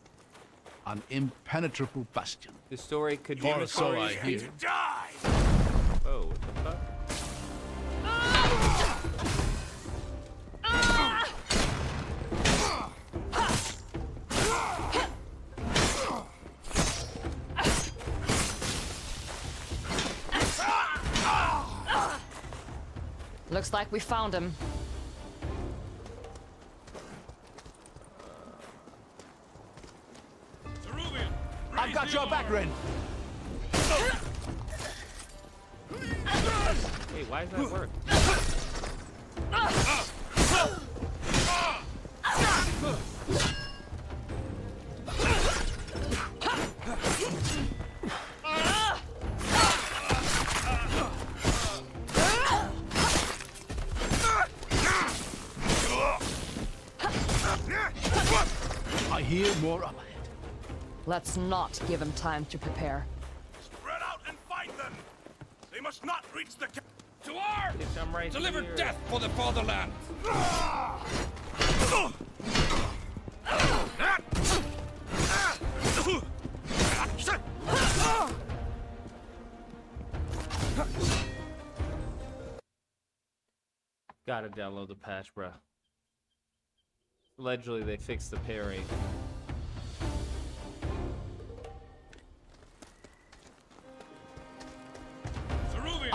An impenetrable bastion. The story could Or so I hear. Die! Oh, what the fuck? Looks like we found him. I've got your back, Ren. Hey, why does that work? I hear more up ahead. Let's not give him time to prepare. Spread out and fight them! They must not reach the to arms! Bitch, I'm right Deliver here. death for the fatherland! Gotta download the patch, bruh. Allegedly, they fixed the parry.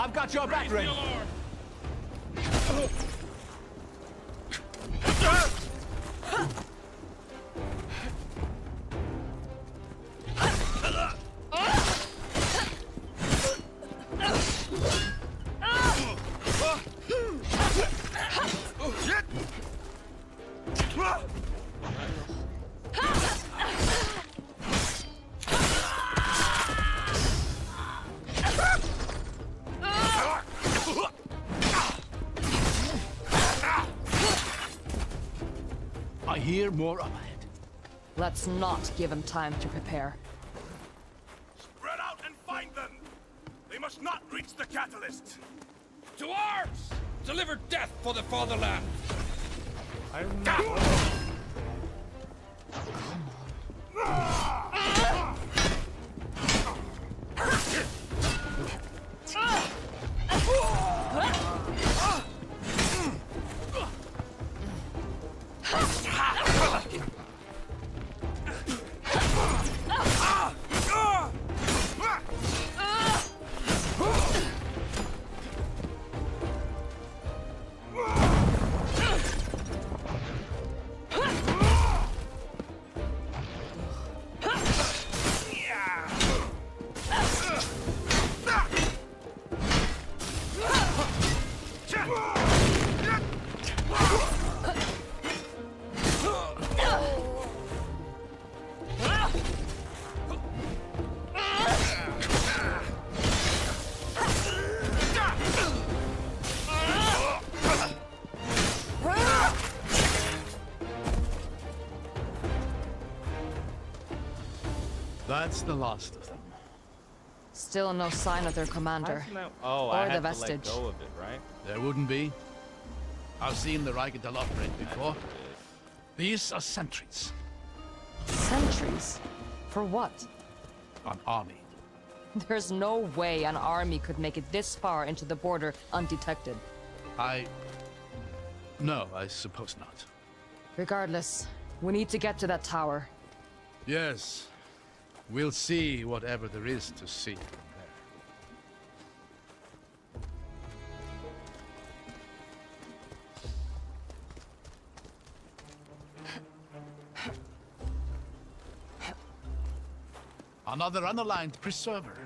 I've got your back, Ren. hear more about it. Let's not give him time to prepare. Spread out and find them! They must not reach the catalyst! To arms! Deliver death for the fatherland! I'm not. That's the last of them. Still no sign of their commander. Oh, Or I the had vestige. to let go of it, right? There wouldn't be. I've seen the Reichenthal operate before. These are sentries. Sentries? For what? An army. There's no way an army could make it this far into the border undetected. No, I suppose not. Regardless, we need to get to that tower. Yes. We'll see whatever there is to see from there. Another unaligned preserver.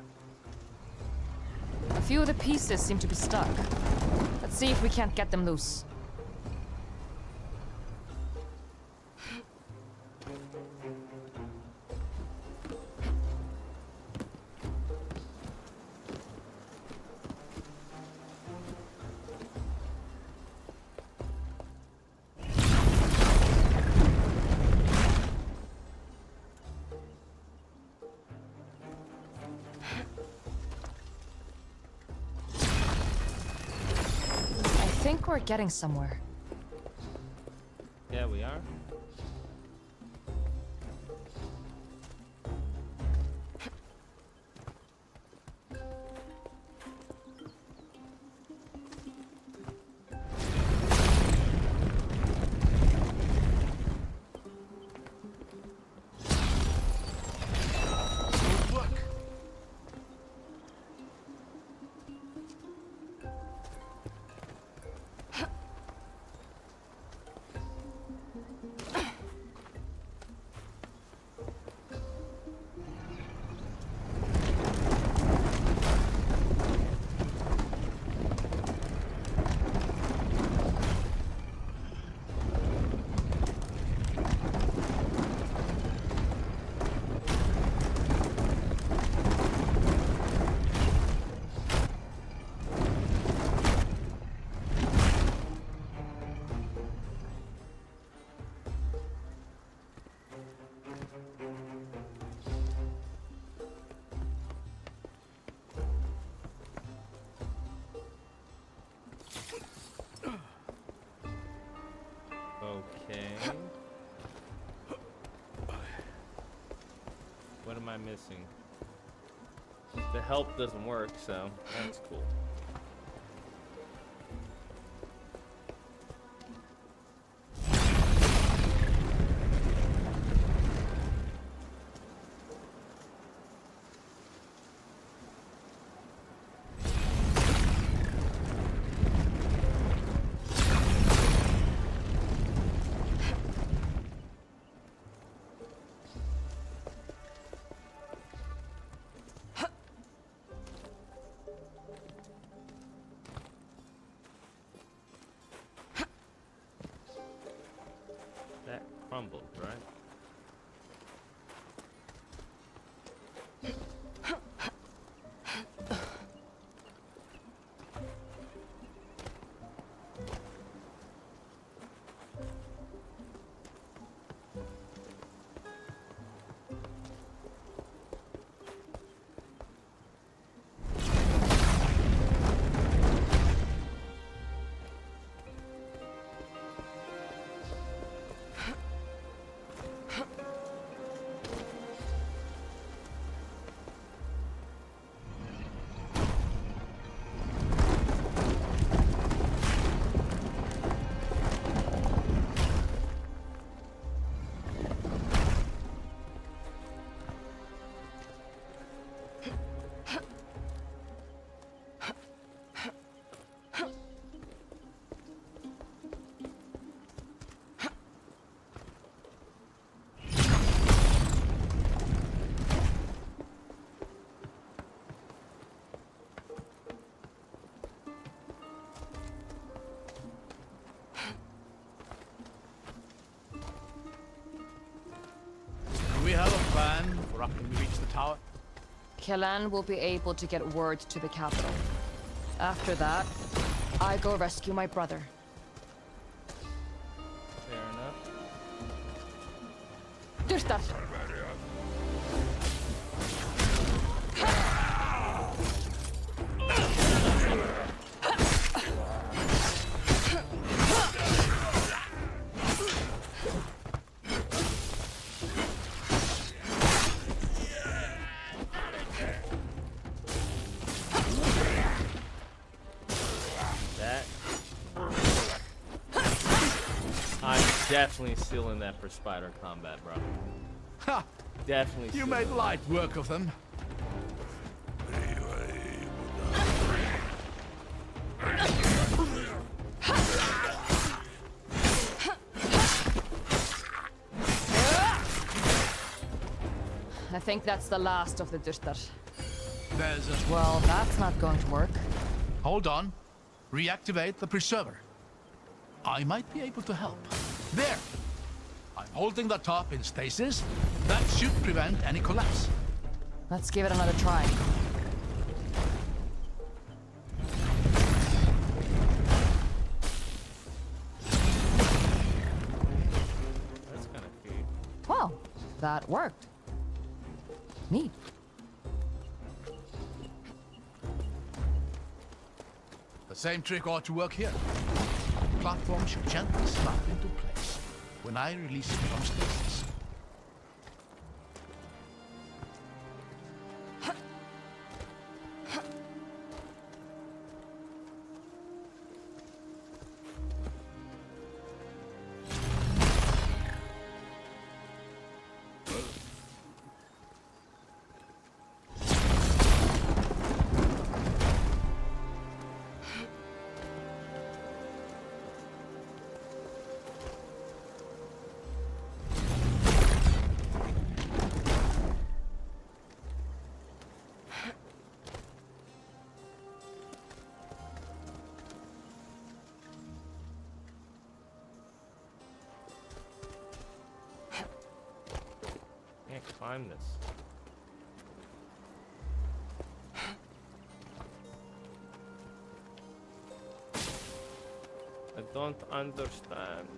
A few of the pieces seem to be stuck. Let's see if we can't get them loose. I think we're getting somewhere. Yeah, we are. Good work. Okay. What am I missing? The help doesn't work, so that's cool. That crumbled, right? Can we reach the tower? Kellan will be able to get word to the capital. After that, I go rescue my brother. Fair enough. Dyrtar! That. I'm definitely stealing that for spider combat, bro. Ha! Definitely. You stealing made that. light work of them. I think that's the last of the Dyrtar. There's a... Well, that's not going to work. Hold on. Reactivate the preserver. I might be able to help. There! I'm holding the top in stasis. That should prevent any collapse. Let's give it another try. That's kind of cute. Well, that worked. Neat. The same trick ought to work here. The platform should gently slap into place when I release it from stasis. Can't climb this. I don't understand.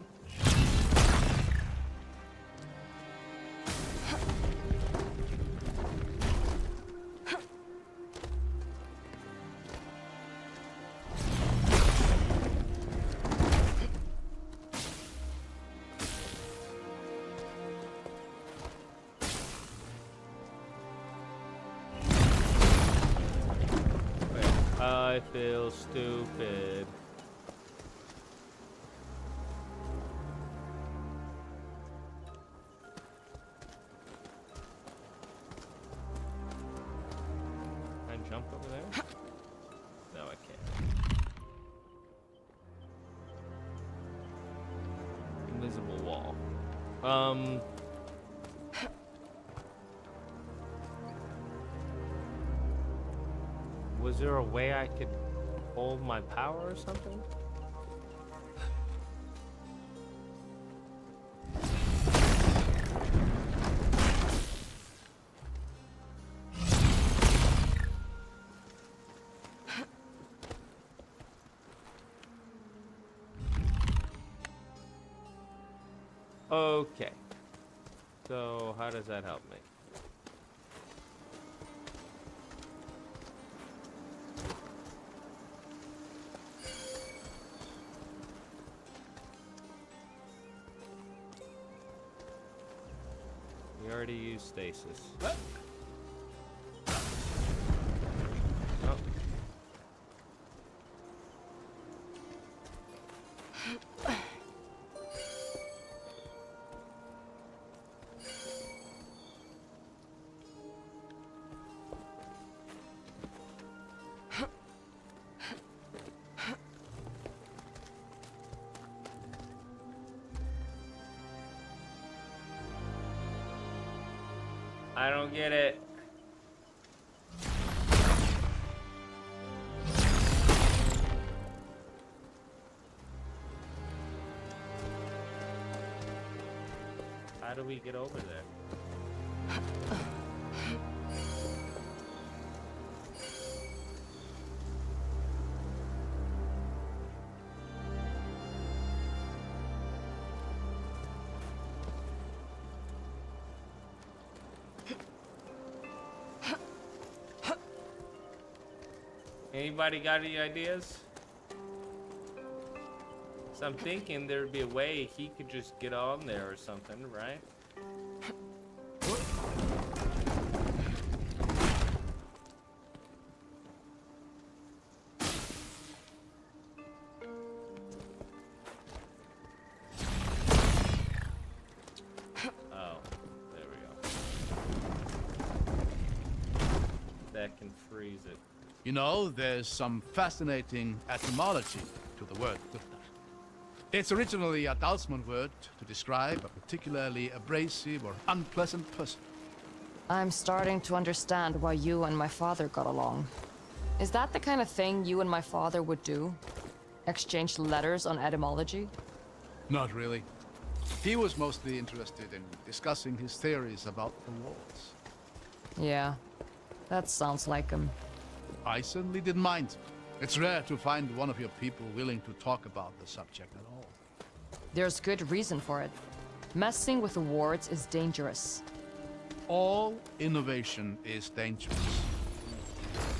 Wait, I feel stupid. Can I jump over there? No, I can't. Invisible wall. Was there a way I could hold my power or something? Okay. So how does that help me? We already used stasis. Oh. I don't get it. How do we get over there? Anybody got any ideas? So I'm thinking there'd be a way he could just get on there or something, right? Oh, there we go. That can freeze it. You know, there's some fascinating etymology to the word Gutnar. It's originally a Dalsman word to describe a particularly abrasive or unpleasant person. I'm starting to understand why you and my father got along. Is that the kind of thing you and my father would do? Exchange letters on etymology? Not really. He was mostly interested in discussing his theories about the walls. Yeah, that sounds like him. I certainly didn't mind. It's rare to find one of your people willing to talk about the subject at all. There's good reason for it. Messing with the wards is dangerous. All innovation is dangerous.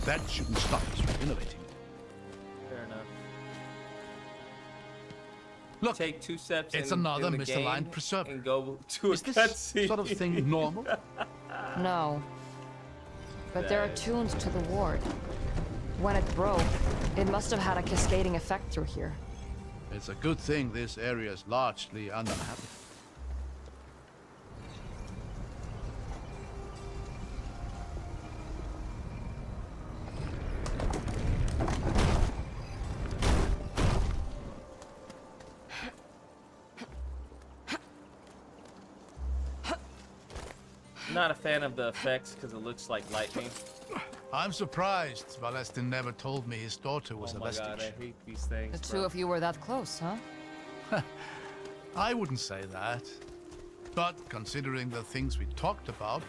That shouldn't stop us from innovating. Fair enough. Look, Take 2 steps it's in another the misaligned game preserver. and go to a is this cutscene. sort of thing normal? No. But there are tunes to the ward. When it broke, it must have had a cascading effect through here. It's a good thing this area is largely uninhabited. Not a fan of the effects because it looks like lightning. I'm surprised Valestin never told me his daughter was Oh a my vestige. god, I hate these things. The bro. two of you were that close, huh? I wouldn't say that. But considering the things we talked about,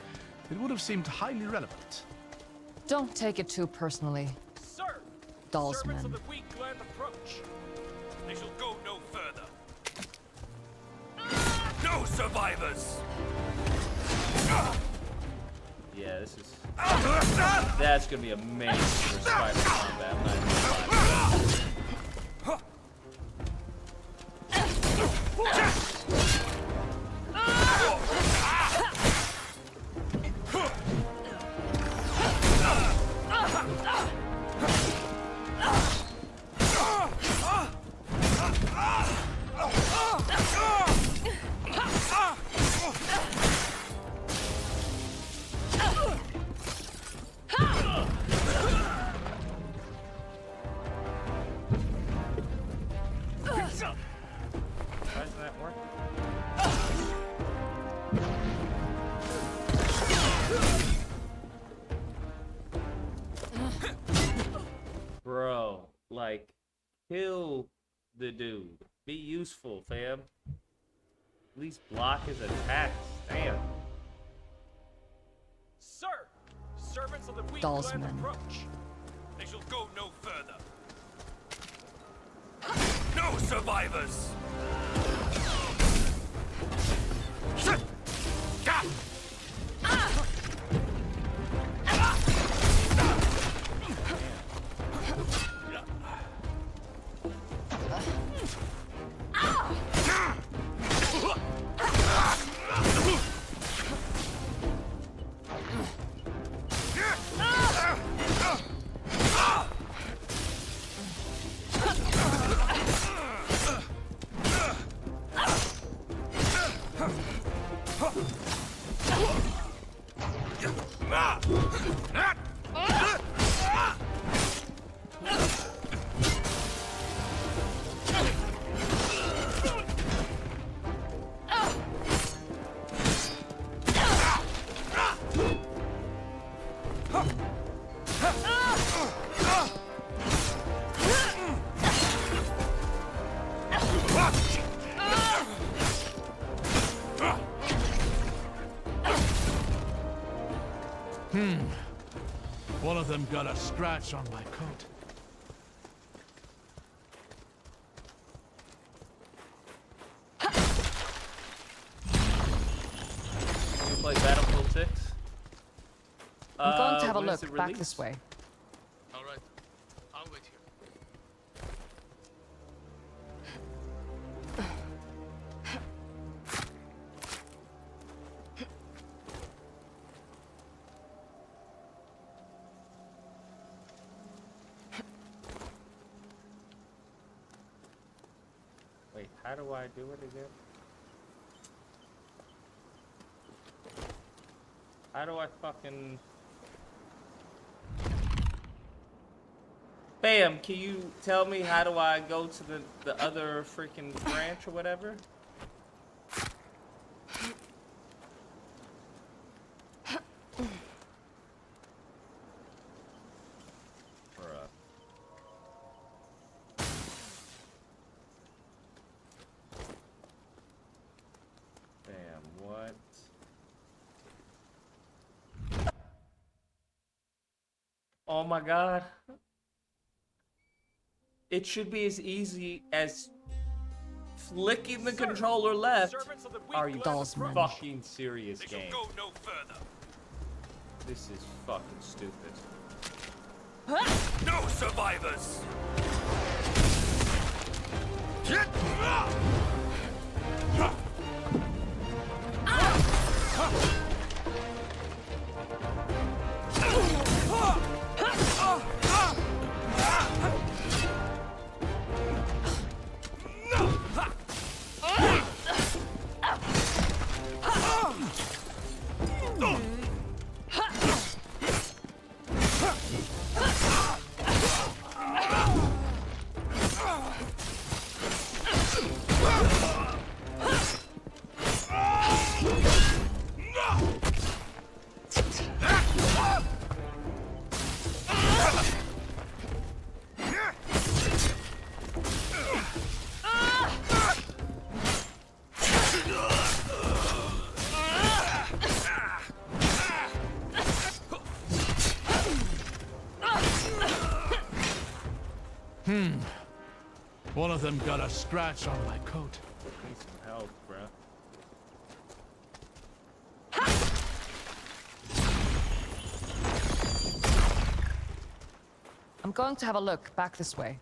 it would have seemed highly relevant. Don't take it too personally. Sir! Dolls, Servants man. of the weak land approach. They shall go no further. No survivors! Yeah, this is. That's gonna be amazing for spider combat. I'm not even gonna lie. Why doesn't that work? Bro, like, kill the dude. Be useful, fam. At least block his attacks. Damn. Sir! Servants of the weak Dolls, land man. approach. They shall go no further. No survivors! One of them got a scratch on my coat. You play Battlefield 6? I'm going to have a when is look it back released? this way. All right, I'll wait here. Wait, how do I do it again? How do I fucking... Bam, can you tell me how do I go to the other freaking branch or whatever? Bruh. Bam, what? Oh my god. It should be as easy as flicking the controller left. Servants of the weak Are you Dolls, man. fucking serious, They shall game? go no further. This is fucking stupid. No survivors! One of them got a scratch on my coat. Need some help, bruh. I'm going to have a look back this way.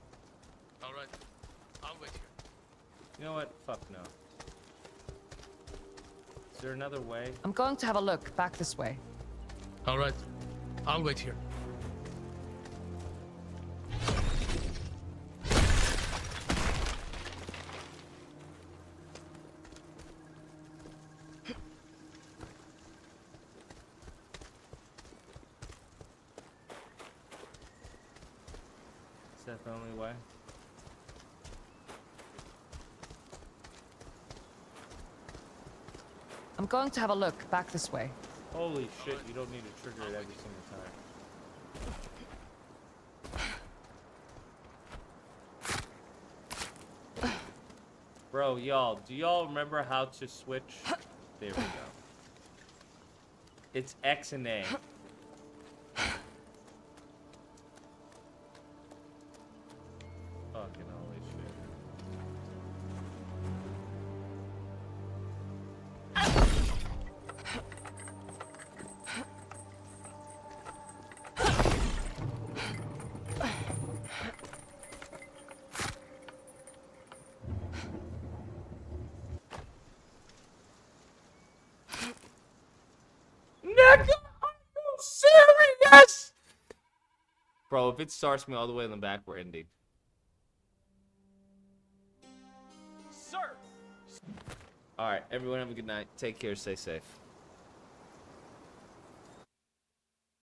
All right, I'll wait here. You know what? Fuck no. Is there another way? I'm going to have a look back this way. All right, I'll wait here. Is that the only way? I'm going to have a look back this way. Holy shit, you don't need to trigger it every single time. Bro, y'all, do y'all remember how to switch? There we go. It's X and A. Fucking holy shit. Nigga, are you serious? Bro, if it starts me all the way in the back, we're ending. Sir! Alright, everyone have a good night. Take care, stay safe.